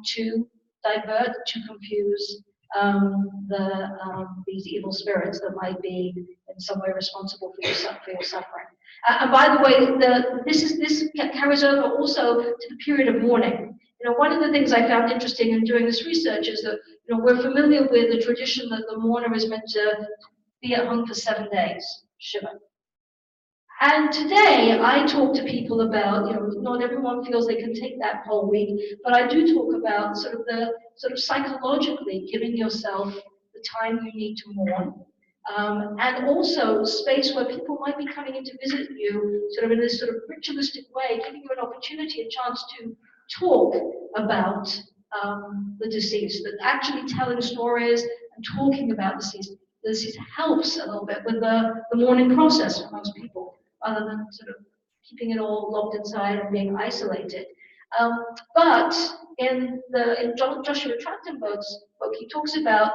to divert, to confuse these evil spirits that might be in some way responsible for your suffering. And by the way, this carries over also to the period of mourning. One of the things I found interesting in doing this research is that we're familiar with the tradition that the mourner is meant to be at home for 7 days, Shiva. And today I talk to people about, not everyone feels they can take that whole week, but I do talk about sort of psychologically giving yourself the time you need to mourn. And also space where people might be coming in to visit you, sort of in this sort of ritualistic way, giving you an opportunity, a chance to talk about the deceased, that actually telling stories and talking about the deceased helps a little bit with the mourning process for most people, rather than sort of keeping it all locked inside and being isolated. But in Joshua Trachtenberg's book, he talks about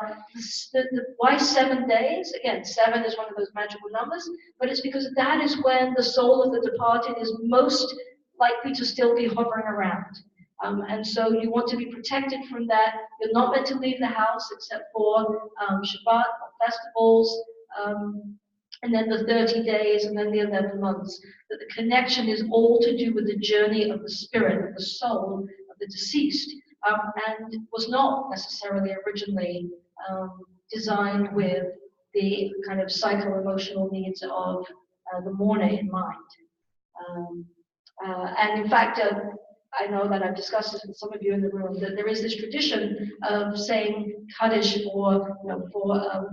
why 7 days. Again, 7 is one of those magical numbers, but it's because that is when the soul of the departed is most likely to still be hovering around. And so you want to be protected from that. You're not meant to leave the house except for Shabbat or festivals, and then the 30 days, and then the 11 months. That the connection is all to do with the journey of the spirit, of the soul of the deceased, and was not necessarily originally designed with the kind of psycho-emotional needs of the mourner in mind. And in fact, I know that I've discussed this with some of you in the room, that there is this tradition of saying Kaddish for,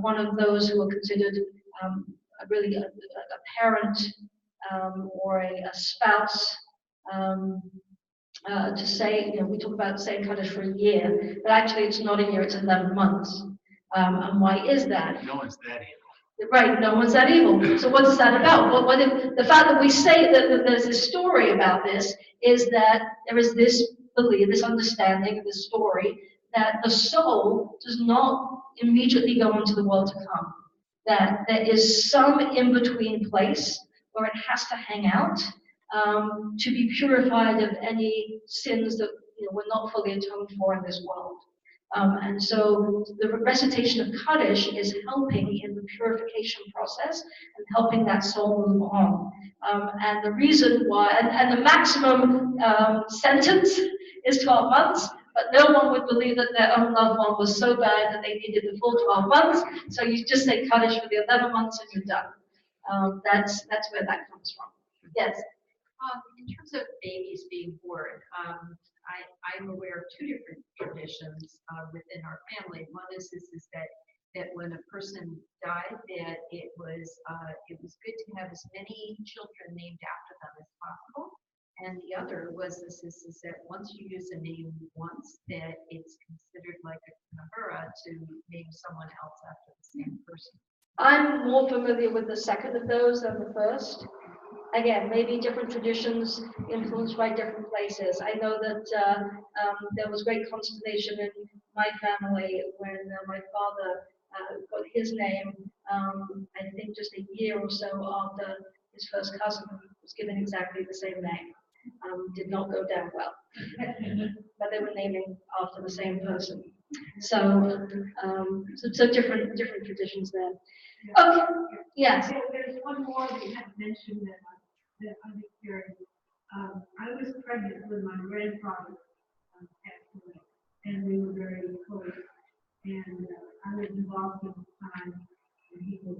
one of those who are considered really a parent or a spouse, to say, we talk about saying Kaddish for a year, but actually it's not a year, it's 11 months. And why is that? No one's that evil. Right, no one's that evil. So what's that about? The fact that we say that there's this story about this is that there is this belief, this understanding, this story, that the soul does not immediately go into the world to come. That there is some in-between place where it has to hang out to be purified of any sins that were not fully atoned for in this world. And so the recitation of Kaddish is helping in the purification process and helping that soul move on. And the reason why, and the maximum sentence is 12 months, but no one would believe that their own loved one was so bad that they needed the full 12 months. So you just say Kaddish for the 11 months and you're done. That's where that comes from. Yes? In terms of babies being born, I'm aware of 2 different traditions within our family. One is that when a person died, that it was good to have as many children named after them as possible. And the other was is that once you use a name once, that it's considered like a kanahura to name someone else after the same person. I'm more familiar with the second of those than the first. Again, maybe different traditions influenced by different places. I know that there was great consternation in my family when my father got his name, I think just a year or so after his first cousin was given exactly the same name. Did not go down well, but they were naming after the same person. So different traditions there. Okay, yes. There's one more that you haven't mentioned that I'm curious. I was pregnant when my grandfather passed away, and we were very close. And I was involved in the time, and he was,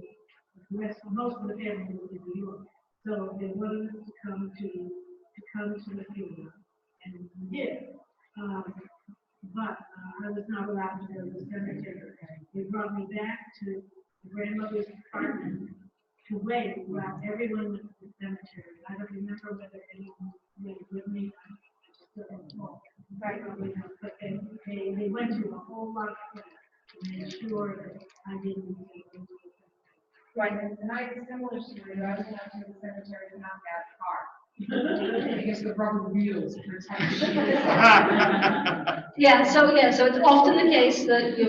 most of the family was in New York. So they wanted us to come to the funeral, and we did. But I was not allowed to go to the cemetery. They brought me back to the grandmother's apartment to wait while everyone went to the cemetery. I don't remember whether anyone went with me. I just don't know. Right, but they went to a whole lot of places to make sure that I didn't go to the cemetery. Right. And I had a similar story. I went out to the cemetery to knock out a car. Because the rubber wheels protect. So it's often the case that you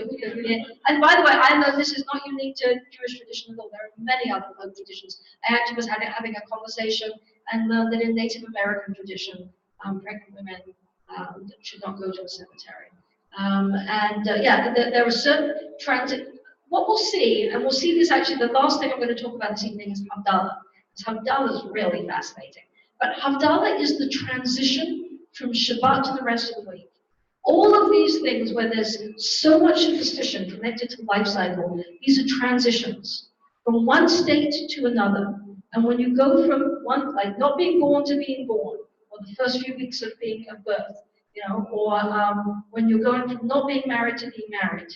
and by the way, I know this is not unique to Jewish tradition at all. There are many other folk traditions. I actually was having a conversation and learned that in Native American tradition, pregnant women should not go to a cemetery. There are certain transit. What we'll see, and we'll see this actually, the last thing I'm going to talk about this evening is Havdalah. Because Havdalah is really fascinating. But Havdalah is the transition from Shabbat to the rest of the week. All of these things where there's so much superstition connected to life cycle, these are transitions from one state to another. And when you go from one, like not being born to being born, or the first few weeks of being of birth, or when you're going from not being married to being married,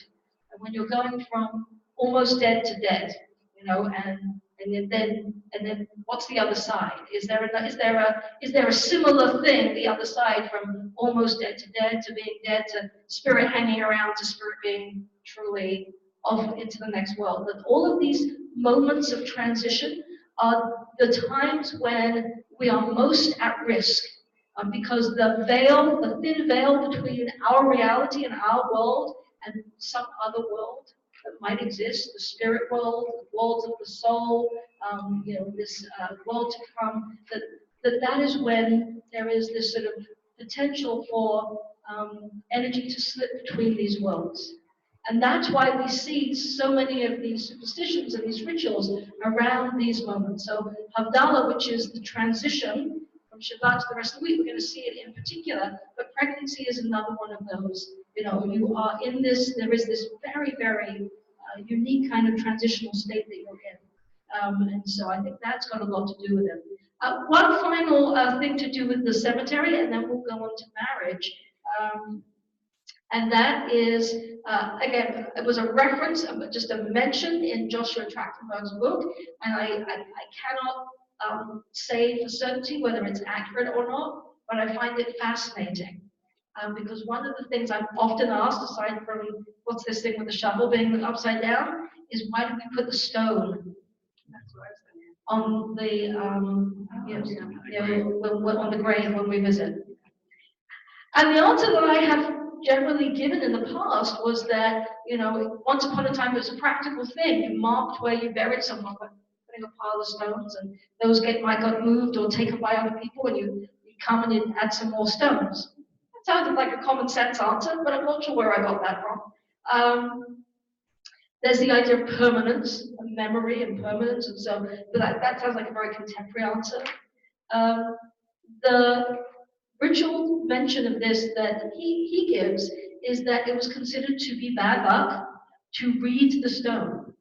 and when you're going from almost dead to dead, you know, and then what's the other side? Is there a similar thing the other side, from almost dead to being dead to spirit hanging around to spirit being truly off into the next world? That all of these moments of transition are the times when we are most at risk, because the thin veil between our reality and our world and some other world that might exist, the spirit world, the worlds of the soul, you know, this world to come, that is when there is this sort of potential for energy to slip between these worlds. And that's why we see so many of these superstitions and these rituals around these moments. So Havdalah, which is the transition from Shabbat to the rest of the week, we're going to see it in particular, but pregnancy is another one of those. You know, you are in this, there is this very, very unique kind of transitional state that you're in. And so I think that's got a lot to do with it. One final thing to do with the cemetery, and then we'll go on to marriage. And that is, again, it was a reference, just a mention in Joshua Trachtenberg's book, and I cannot say for certainty whether it's accurate or not, but I find it fascinating. Because one of the things I'm often asked, aside from what's this thing with the shovel being upside down, is why do we put the stone on the on the grave when we visit? And the answer that I have generally given in the past was that, you know, once upon a time it was a practical thing. You marked where you buried someone by putting a pile of stones, and those might got moved or taken by other people, and you come and you add some more stones. That sounded like a common sense answer, but I'm not sure where I got that from. There's the idea of permanence, of memory and permanence, and so that sounds like a very contemporary answer. The ritual mention of this that he gives is that it was considered to be bad luck to read the stone.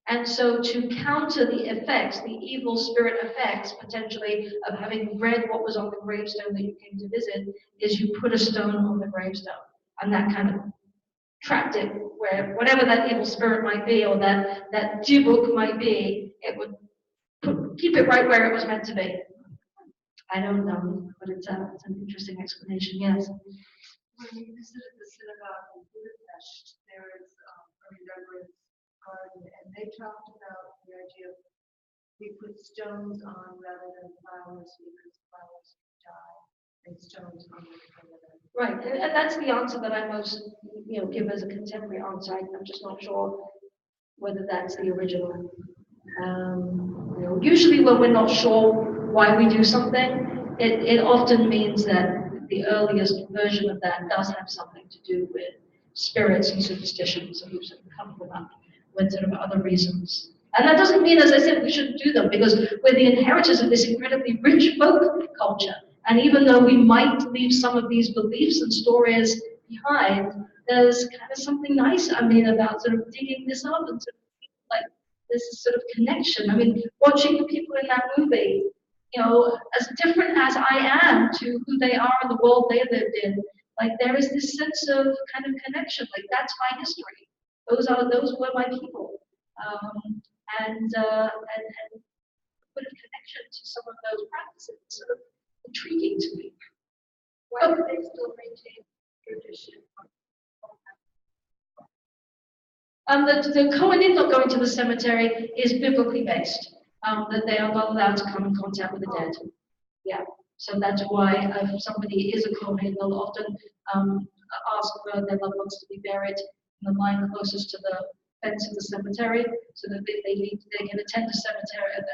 And so to counter the effects, the evil spirit effects, potentially, of having read what was on the gravestone that you came to visit, is you put a stone on the gravestone. And that kind of trapped it, where whatever that evil spirit might be, or that dibuk might be, it would keep it right where it was meant to be. I don't know, but it's an interesting explanation, yes. When we visited the synagogue in Budapest, there is a remembrance garden, and they talked about the idea of we put stones on rather than flowers, because flowers die, and stones on rather than. Right, and that's the answer that I most, you know, give as a contemporary answer. I'm just not sure whether that's the original. You know, usually when we're not sure why we do something, it often means that the earliest version of that does have something to do with spirits and superstitions, and we've sort of covered them up with sort of other reasons. And that doesn't mean, as I said, we shouldn't do them, because we're the inheritors of this incredibly rich folk culture. And even though we might leave some of these beliefs and stories behind, there's kind of something nice, I mean, about sort of digging this up and sort of like this sort of connection. I mean, watching the people in that movie, you know, as different as I am to who they are in the world they lived in, like there is this sense of kind of connection. Like that's my history. Those were my people, and put a connection to some of those practices. It's sort of intriguing to me. Why do they still maintain tradition? The Kohanim not going to the cemetery is biblically based. That they are not allowed to come in contact with the dead. Yeah, so that's why if somebody is a Kohen, they'll often ask for their loved ones to be buried in the line closest to the fence of the cemetery, so that they can attend the cemetery, the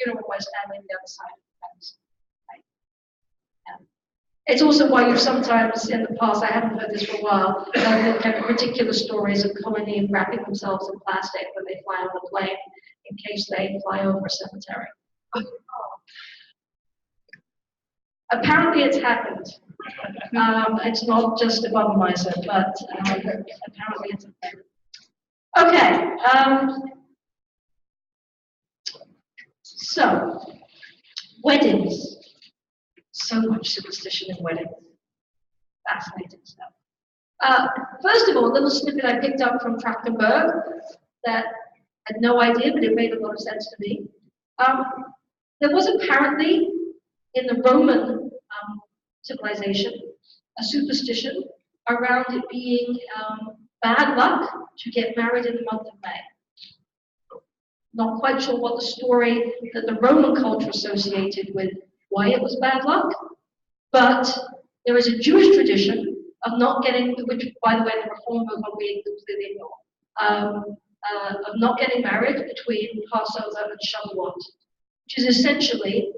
funeral while standing on the other side of the fence. Right. Yeah. It's also why you've sometimes in the past, I haven't heard this for a while, there are particular stories of Kohanim wrapping themselves in plastic when they fly on the plane, in case they fly over a cemetery. Apparently it's happened. It's not just a Budweiser, but apparently it's a thing. Okay. So, weddings. So much superstition in weddings. Fascinating stuff. First of all, a little snippet I picked up from Trachtenberg, that had no idea, but it made a lot of sense to me. There was apparently in the Roman civilization a superstition around it being bad luck to get married in the month of May. Not quite sure what the story that the Roman culture associated with why it was bad luck, but there is a Jewish tradition of not getting, which by the way the Reform movement we completely ignore, of not getting married between Passover and Shavuot, which is essentially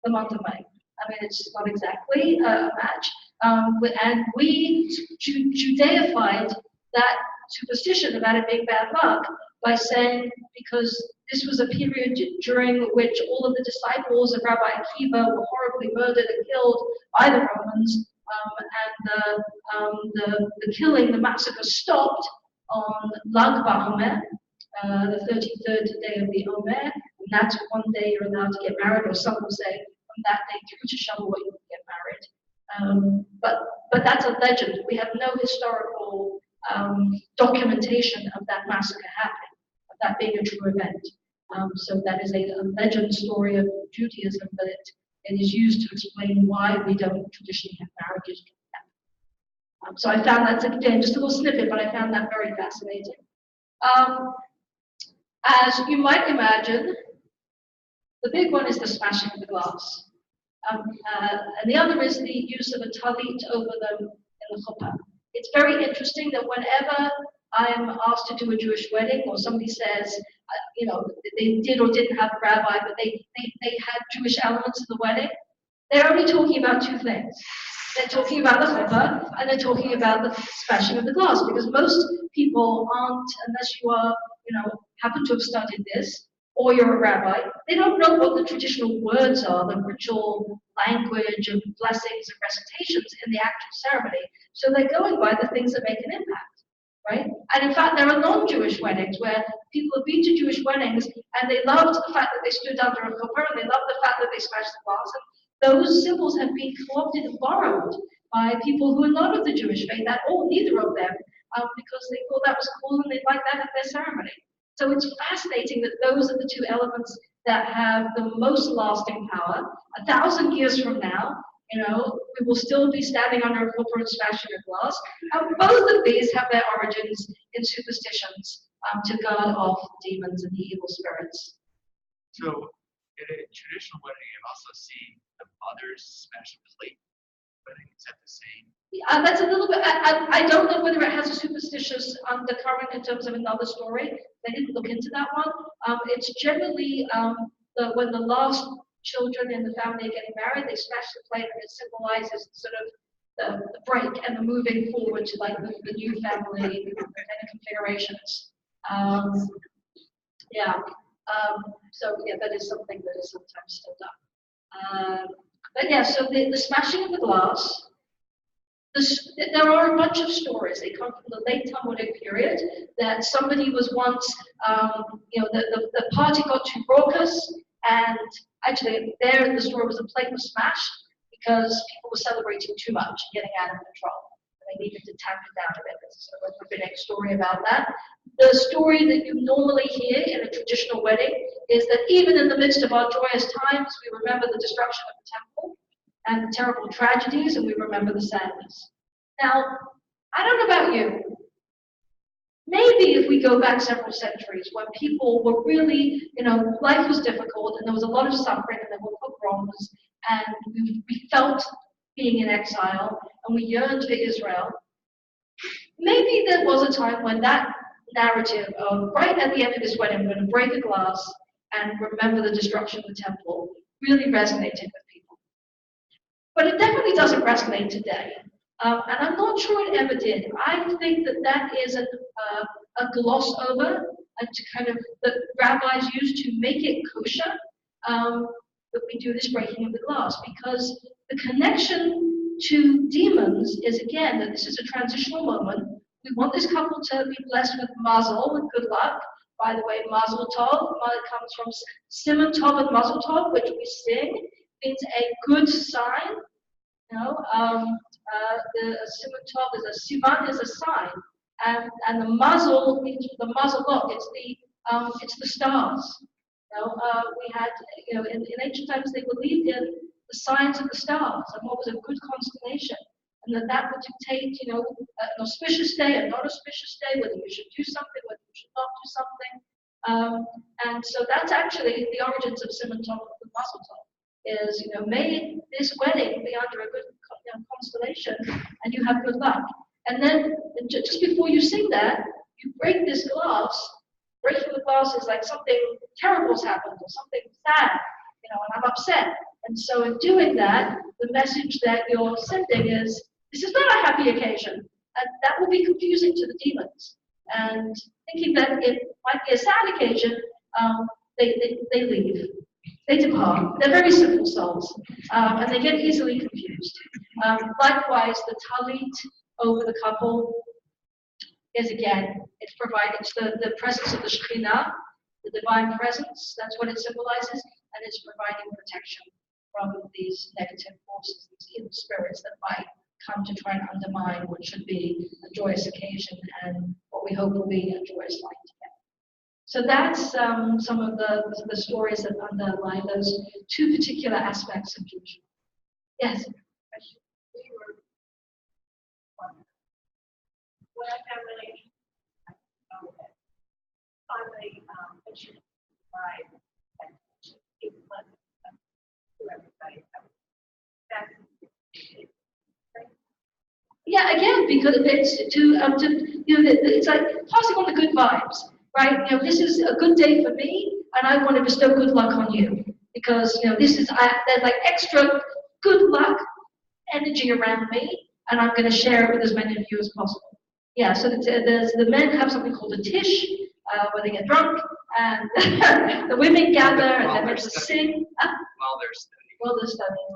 the month of May. I mean, it's not exactly a match. And we Judaified that superstition about it being bad luck by saying because this was a period during which all of the disciples of Rabbi Akiva were horribly murdered and killed by the Romans, and the killing, the massacre stopped on Lag BaOmer, the 33rd day of the Omer, and that's one day you're allowed to get married, or some will say from that day through to Shavuot you can get married. But that's a legend. We have no historical documentation of that massacre happening, of that being a true event. So that is a legend story of Judaism, but it is used to explain why we don't traditionally have marriages. So I found that, again, just a little snippet, but I found that very fascinating. As you might imagine, the big one is the smashing of the glass. And the other is the use of a talit over them in the chuppah. It's very interesting that whenever I'm asked to do a Jewish wedding, or somebody says, they did or didn't have a rabbi, but they had Jewish elements in the wedding, they're only talking about two things. They're talking about the chuppah, and they're talking about the smashing of the glass, because most people aren't, unless you are, happen to have studied this, or you're a rabbi, they don't know what the traditional words are, the ritual language of blessings and recitations in the actual ceremony. So they're going by the things that make an impact, right? And in fact, there are non-Jewish weddings where people have been to Jewish weddings and they loved the fact that they stood under a chuppah, and they loved the fact that they smashed the glass. And those symbols have been co-opted and borrowed by people who are not of the Jewish faith at all, neither of them, because they thought that was cool and they liked that at their ceremony. So it's fascinating that those are the two elements that have the most lasting power. 1,000 years from now, we will still be standing under a chuppah and smashing a glass. And both of these have their origins in superstitions to guard off demons and the evil spirits. So in a traditional wedding, you also see the mothers smash a plate. Wedding, is that the same? That's a little bit, I don't know whether it has a superstitious undercurrent in terms of another story. I didn't look into that one. It's generally when the last children in the family are getting married, they smash the plate, and it symbolizes sort of the break and the moving forward to like the new family kind of configurations. So that is something that is sometimes still done. But yeah, so the smashing of the glass, there are a bunch of stories. They come from the late Talmudic period, that somebody was once, the party got too raucous, and actually there the story was the plate was smashed because people were celebrating too much and getting out of control. They needed to tamp it down a bit. There's sort of a rabbinic story about that. The story that you normally hear in a traditional wedding is that even in the midst of our joyous times, we remember the destruction of the temple and the terrible tragedies, and we remember the sadness. Now, I don't know about you. Maybe if we go back several centuries when people were really, life was difficult and there was a lot of suffering and there were pogroms and we felt being in exile and we yearned for Israel, maybe there was a time when that narrative of right at the end of this wedding, I'm going to break a glass and remember the destruction of the temple really resonated with people. But it definitely doesn't resonate today. And I'm not sure it ever did. I think that is a gloss over to kind of that rabbis use to make it kosher that we do this breaking of the glass, because the connection to demons is again that this is a transitional moment. We want this couple to be blessed with mazel, with good luck. By the way, mazel tov comes from simon tov and mazel tov, which we sing, means a good sign. The simon tov is a siman is a sign, and the mazel means the mazel lot. It's It's the stars. We had, in ancient times they believed in the signs of the stars and what was a good constellation, and that would dictate, an auspicious day and not auspicious day, whether you should do something, whether you should not do something. And so that's actually the origins of Simon Tov and Mazel Tov, is, may this wedding be under a good constellation and you have good luck. And then just before you sing that, you break this glass. Breaking the glass is like something terrible's happened or something sad, and I'm upset. And so in doing that, the message that you're sending is, this is not a happy occasion. And that will be confusing to the demons. And thinking that it might be a sad occasion, they leave. They depart. They're very simple souls. And they get easily confused. Likewise, the talit over the couple is, again, it's the presence of the Shekhinah, the divine presence. That's what it symbolizes. And it's providing protection from these negative forces, these evil spirits that might come to try and undermine what should be a joyous occasion and what we hope will be a joyous life together. So that's some of the stories that underlie those two particular aspects of Jewish life. Yes? When I have relations, I know that finally, mission bride, and it was to everybody. That's Yeah, again, because it's it's like passing on the good vibes, right? This is a good day for me, and I want to bestow good luck on you because this is there's like extra good luck energy around me, and I'm going to share it with as many of you as possible. Yeah, so the men have something called a tish, where they get drunk, and the women gather and they're meant to sing. While they're studying,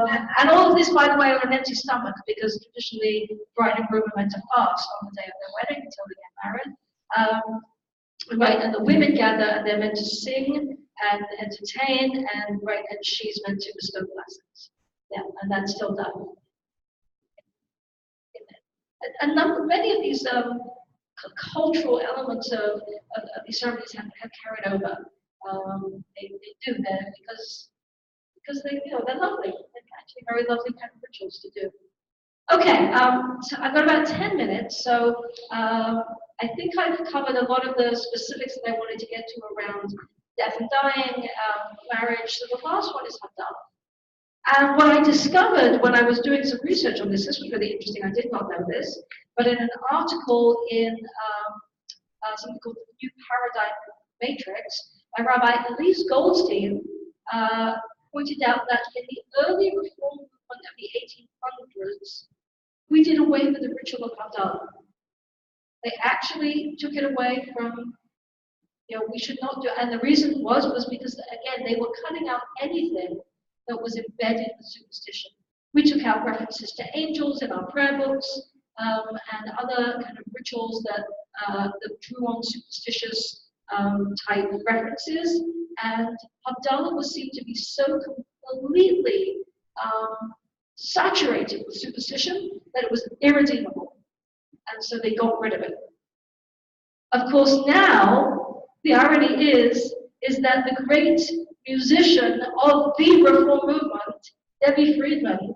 right? And all of this, by the way, on an empty stomach, because traditionally bride and groom are meant to fast on the day of their wedding until they get married. Right, and the women gather and they're meant to sing and entertain, and she's meant to bestow blessings. Yeah, and that's still done. And many of these cultural elements of these ceremonies have carried over. They do that because they're lovely. They're actually very lovely kind of rituals to do. Okay, so I've got about 10 minutes, so I think I've covered a lot of the specifics that I wanted to get to around death and dying, marriage. So the last one is Havdalah. And what I discovered when I was doing some research on this was really interesting. I did not know this, but in an article in something called the New Paradigm Matrix by Rabbi Elise Goldstein, pointed out that in the early reform movement of the 1800s, we did away with the ritual of Havdalah. They actually took it away from, we should not do it. And the reason was because, again, they were cutting out anything that was embedded with superstition. We took out references to angels in our prayer books and other kind of rituals that drew on superstitious type references. And Havdalah was seen to be so completely saturated with superstition that it was irredeemable. And so they got rid of it. Of course, now, the irony is that the great musician of the Reform movement, Debbie Friedman,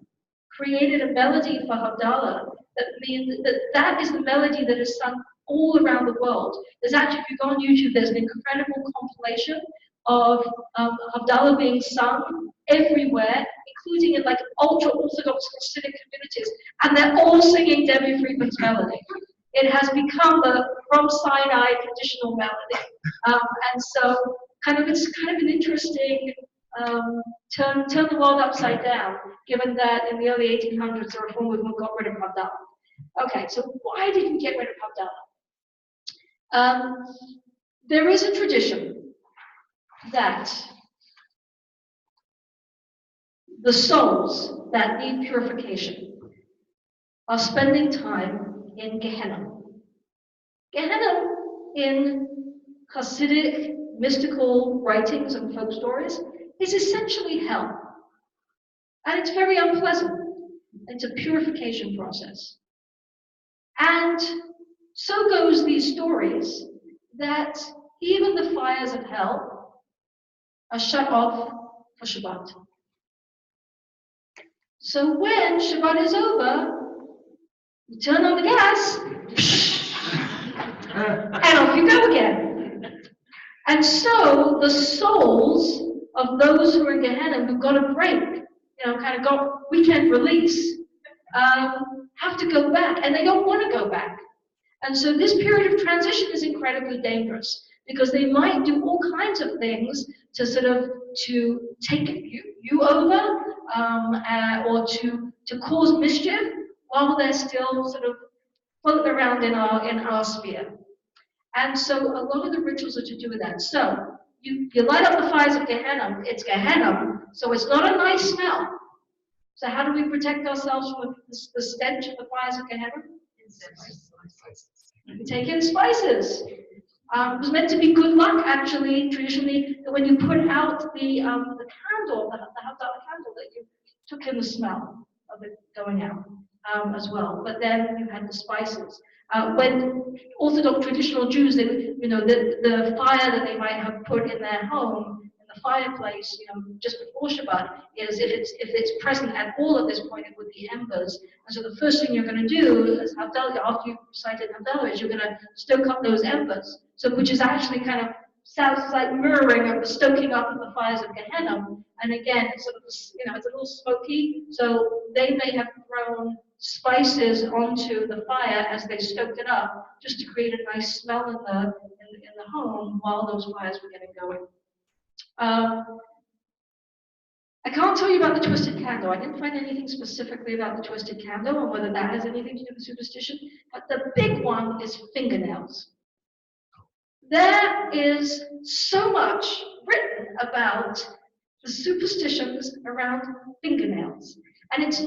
created a melody for Havdalah that means that is the melody that is sung all around the world. There's actually, if you go on YouTube, there's an incredible compilation of Havdalah being sung everywhere, including in like ultra-Orthodox Hasidic communities, and they're all singing Debbie Friedman's melody. It has become the from Sinai traditional melody, and so it's kind of an interesting turn the world upside down, given that in the early 1800s the Reform movement got rid of Havdalah. Okay, so why did we get rid of Havdalah? There is a tradition that the souls that need purification are spending time in Gehenna. Gehenna, in Hasidic mystical writings and folk stories, is essentially hell. And it's very unpleasant. It's a purification process. And so goes these stories that even the fires of hell, are shut off for Shabbat. So when Shabbat is over, you turn on the gas, and off you go again. And so the souls of those who are in Gehenna who've got a break, kind of got weekend release, have to go back, and they don't want to go back. And so this period of transition is incredibly dangerous because they might do all kinds of things to sort of to take you over, or to cause mischief while they're still sort of floating around in our sphere. And so a lot of the rituals are to do with that. So you light up the fires of Gehenna. It's Gehenna, so it's not a nice smell. So how do we protect ourselves from the stench of the fires of Gehenna? We take in spices. It was meant to be good luck, actually, traditionally, that when you put out the candle, the Havdalah candle, that you took in the smell of it going out as well. But then you had the spices. When Orthodox traditional Jews, they, the fire that they might have put in their home, in the fireplace, just before Shabbat, is if it's present at all at this point, it would be embers. And so the first thing you're going to do as Havdalah, after you've recited Havdalah, is you're going to stoke up those embers. So which is actually kind of sounds like mirroring of the stoking up of the fires of Gehenna. And again, it's sort of, it's a little smoky. So they may have thrown spices onto the fire as they stoked it up, just to create a nice smell in the home while those fires were getting going. I can't tell you about the twisted candle. I didn't find anything specifically about the twisted candle or whether that has anything to do with superstition. But the big one is fingernails. There is so much written about the superstitions around fingernails. And its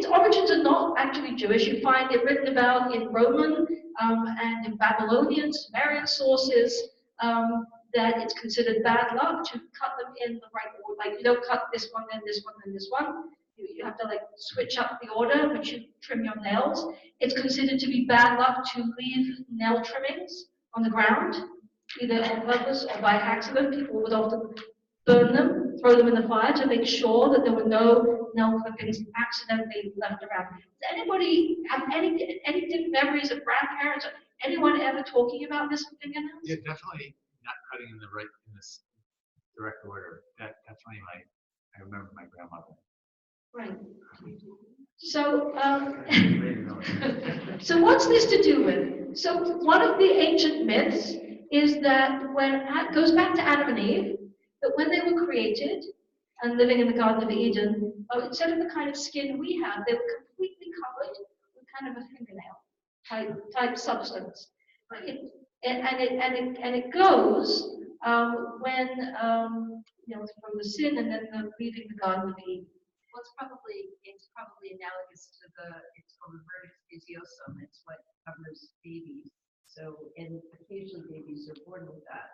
origins are not actually Jewish. You find it written about in Roman and in Babylonian, Sumerian sources, that it's considered bad luck to cut them in the right order. Like you don't cut this one, then this one, then this one. You have to like switch up the order when you trim your nails. It's considered to be bad luck to leave nail trimmings on the ground, either on purpose or by accident. People would often burn them, throw them in the fire to make sure that there were no nail clippings accidentally left around. Does anybody have any memories of grandparents or anyone ever talking about this with fingernails? Yeah, definitely not cutting in this direct order. That definitely I remember my grandmother. Right. So, so what's this to do with? So one of the ancient myths is that it goes back to Adam and Eve, that when they were created and living in the Garden of Eden, instead of the kind of skin we have, they were completely covered with kind of a fingernail type substance. And it goes when from the sin and then leaving the Garden of Eden. Well, it's probably analogous to it's called the vertex physiosum. It's what covers babies. So, and occasionally babies are born with that.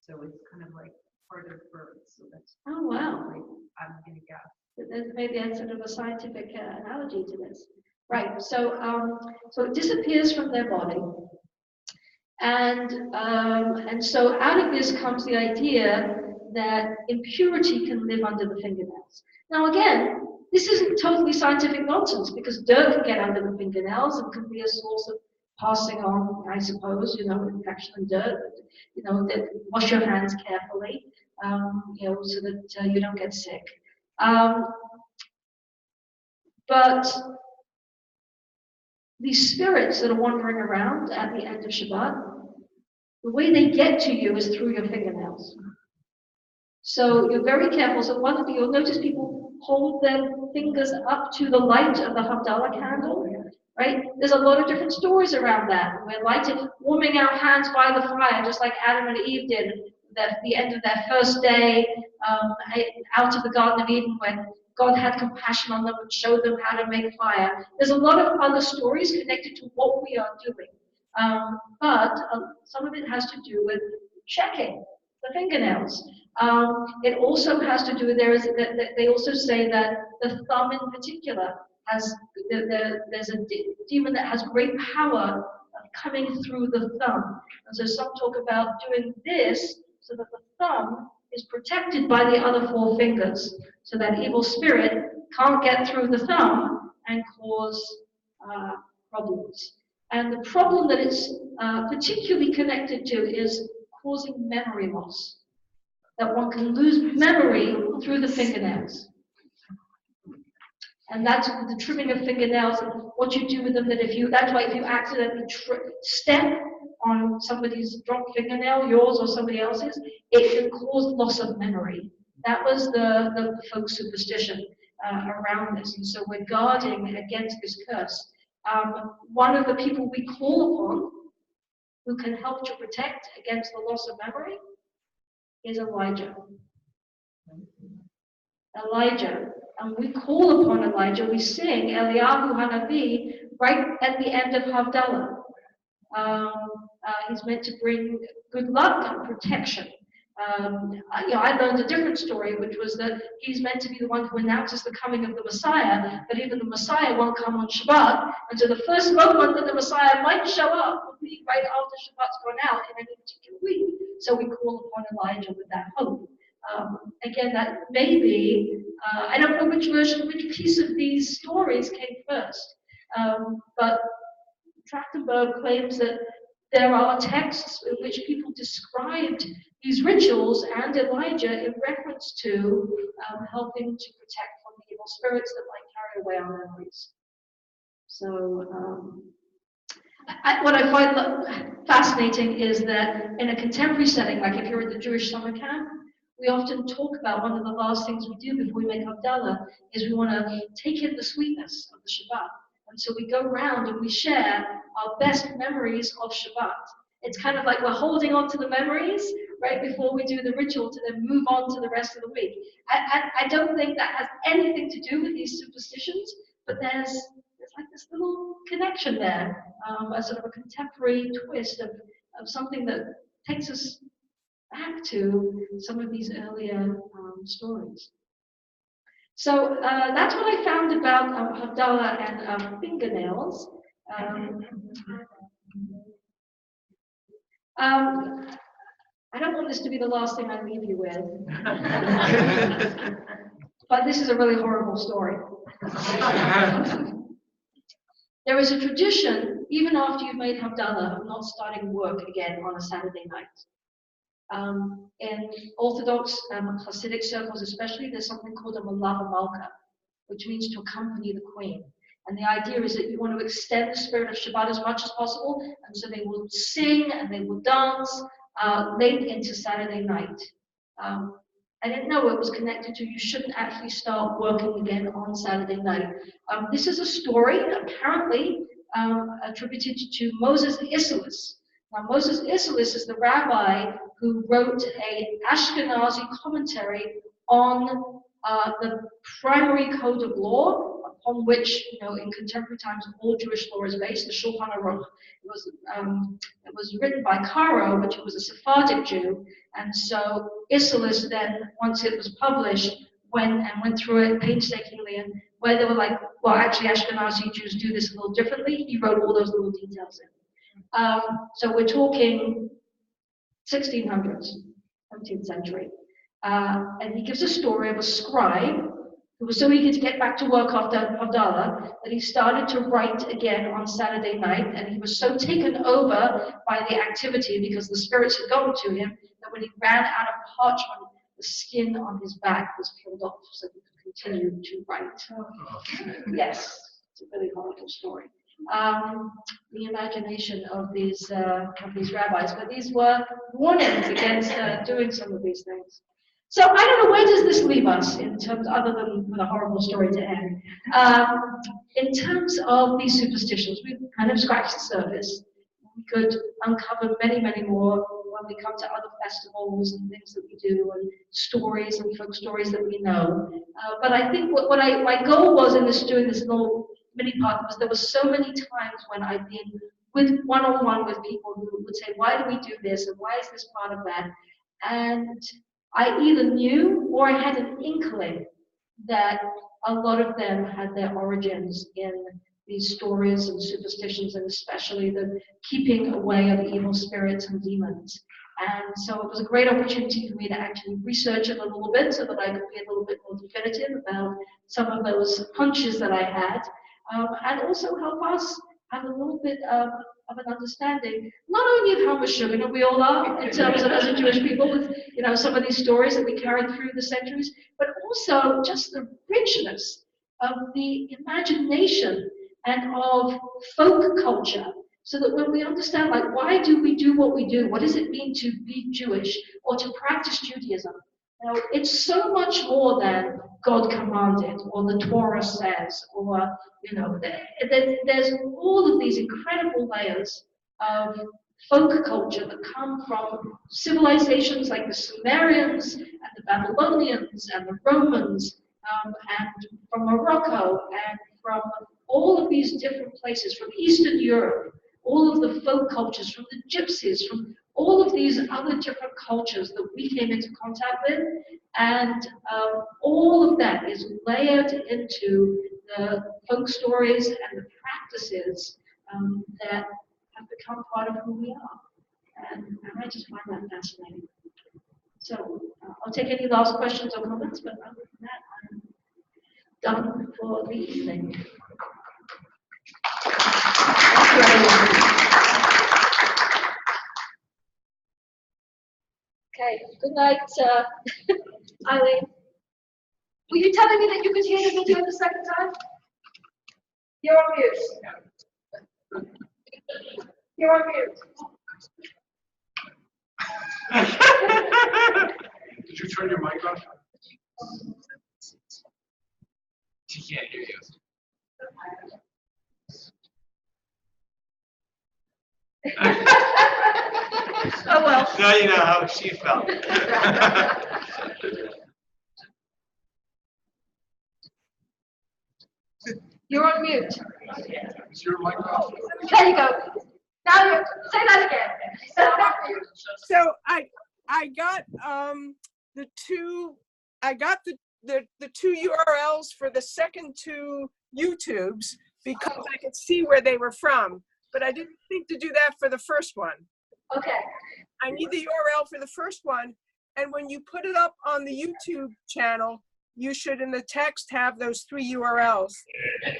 So it's kind of like part of birth. So that's I'm going to guess. There's maybe a sort of a scientific analogy to this. Right. So so it disappears from their body. And so out of this comes the idea that impurity can live under the fingernails. Now again, this isn't totally scientific nonsense because dirt can get under the fingernails and can be a source of passing on, I suppose, infection and dirt. That wash your hands carefully, so that you don't get sick. But these spirits that are wandering around at the end of Shabbat, the way they get to you is through your fingernails. So you're very careful. So you'll notice people hold their fingers up to the light of the Havdalah candle, right? There's a lot of different stories around that. We're warming our hands by the fire, just like Adam and Eve did at the end of their first day out of the Garden of Eden when God had compassion on them and showed them how to make fire. There's a lot of other stories connected to what we are doing. But some of it has to do with checking the fingernails. It also has to do with, they also say that the thumb in particular there's a demon that has great power of coming through the thumb. And so some talk about doing this so that the thumb is protected by the other 4 fingers, so that evil spirit can't get through the thumb and cause problems. And the problem that it's particularly connected to is causing memory loss, that one can lose memory through the fingernails. And that's the trimming of fingernails and what you do with them. That's why if you accidentally step on somebody's dropped fingernail, yours or somebody else's, it can cause loss of memory. That was the folk superstition around this. And so we're guarding against this curse. One of the people we call upon who can help to protect against the loss of memory is Elijah. Elijah. And we call upon Elijah. We sing Eliyahu Hanavi right at the end of Havdalah. He's meant to bring good luck and protection. I learned a different story, which was that he's meant to be the one who announces the coming of the Messiah, but even the Messiah won't come on Shabbat. And so the first moment that the Messiah might show up will be right after Shabbat's gone out in any particular week. So we call upon Elijah with that hope. Again, that may be, I don't know which piece of these stories came first, but Trachtenberg claims that there are texts in which people described these rituals and Elijah in reference to helping to protect from the evil spirits that might carry away our memories. So what I find fascinating is that in a contemporary setting, like if you're at the Jewish summer camp, we often talk about one of the last things we do before we make Havdalah is we want to take in the sweetness of the Shabbat. And so we go around and we share our best memories of Shabbat. It's kind of like we're holding on to the memories right before we do the ritual to then move on to the rest of the week. I don't think that has anything to do with these superstitions, but there's like this little connection there, a sort of a contemporary twist of something that takes us back to some of these earlier stories. So that's what I found about Havdalah and fingernails. I don't want this to be the last thing I leave you with, but this is a really horrible story. There is a tradition, even after you've made Havdalah, of not starting work again on a Saturday night. In Orthodox Hasidic circles especially, there's something called a Malava Malka, which means to accompany the queen. And the idea is that you want to extend the spirit of Shabbat as much as possible, and so they will sing and they will dance late into Saturday night. I didn't know it was connected to you shouldn't actually start working again on Saturday night. This is a story apparently attributed to Moses Isserles. Now, Moses Isserles is the rabbi who wrote an Ashkenazi commentary on the primary code of law upon which, in contemporary times, all Jewish law is based, the Shulchan Aruch. It was written by Caro, which was a Sephardic Jew, and so Isserles then, once it was published, went through it painstakingly, and where they were like, well, actually Ashkenazi Jews do this a little differently, he wrote all those little details in. So we're talking 1600s, 17th century. And he gives a story of a scribe who was so eager to get back to work after Havdalah that he started to write again on Saturday night, and he was so taken over by the activity because the spirits had gone to him that when he ran out of parchment, the skin on his back was peeled off so he could continue to write. Yes, it's a really horrible story. The imagination of these rabbis, but these were warnings against doing some of these things. So I don't know, where does this leave us in terms, other than with a horrible story to end? In terms of these superstitions, we've kind of scratched the surface. We could uncover many, many more when we come to other festivals and things that we do, and stories and folk stories that we know. But I think my goal was in doing this little mini part was there were so many times when I've been with one-on-one with people who would say, why do we do this and why is this part of that? And I either knew or I had an inkling that a lot of them had their origins in these stories and superstitions, and especially the keeping away of evil spirits and demons. And so it was a great opportunity for me to actually research it a little bit so that I could be a little bit more definitive about some of those hunches that I had, and also help us have a little bit of an understanding, not only of how much sugar we all are in terms of as a Jewish people, with some of these stories that we carried through the centuries, but also just the richness of the imagination and of folk culture. So that when we understand, like, why do we do what we do? What does it mean to be Jewish or to practice Judaism? It's so much more than God commanded or the Torah says, or, there's all of these incredible layers of folk culture that come from civilizations like the Sumerians and the Babylonians and the Romans, and from Morocco and from all of these different places, from Eastern Europe. All of the folk cultures, from the gypsies, from all of these other different cultures that we came into contact with, and all of that is layered into the folk stories and the practices that have become part of who we are. And I just find that fascinating. So I'll take any last questions or comments, but other than that, I'm done for the evening. Okay, good night, Eileen. Were you telling me that you could hear the video the second time? You're on mute. You're on mute. Did you turn your mic off? She can't hear you. Oh well. Now you know how she felt. You're on mute. Is your mic off? There you go. Now you say that again. I'm on mute. So I got the two two URLs for the second two YouTubes because I could see where they were from, but I didn't think to do that for the first one. Okay. I need the URL for the first one, and when you put it up on the YouTube channel, you should in the text have those 3 URLs.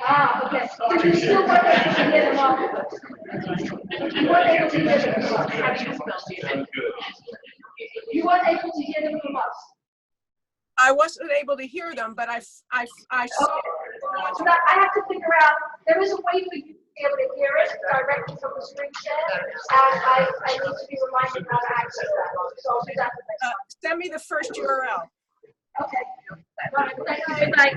Ah, okay. Did you still want able to hear them all? You weren't able to hear them from us. You weren't able to hear them from us. I wasn't able to hear them, but I saw. Okay. So that I have to figure out, there is a way for you to be able to hear it directly from the screen share, and I need to be reminded how to access that. So I'll do that the next time. Send me the first URL. Okay. Right. Thank you. Good night.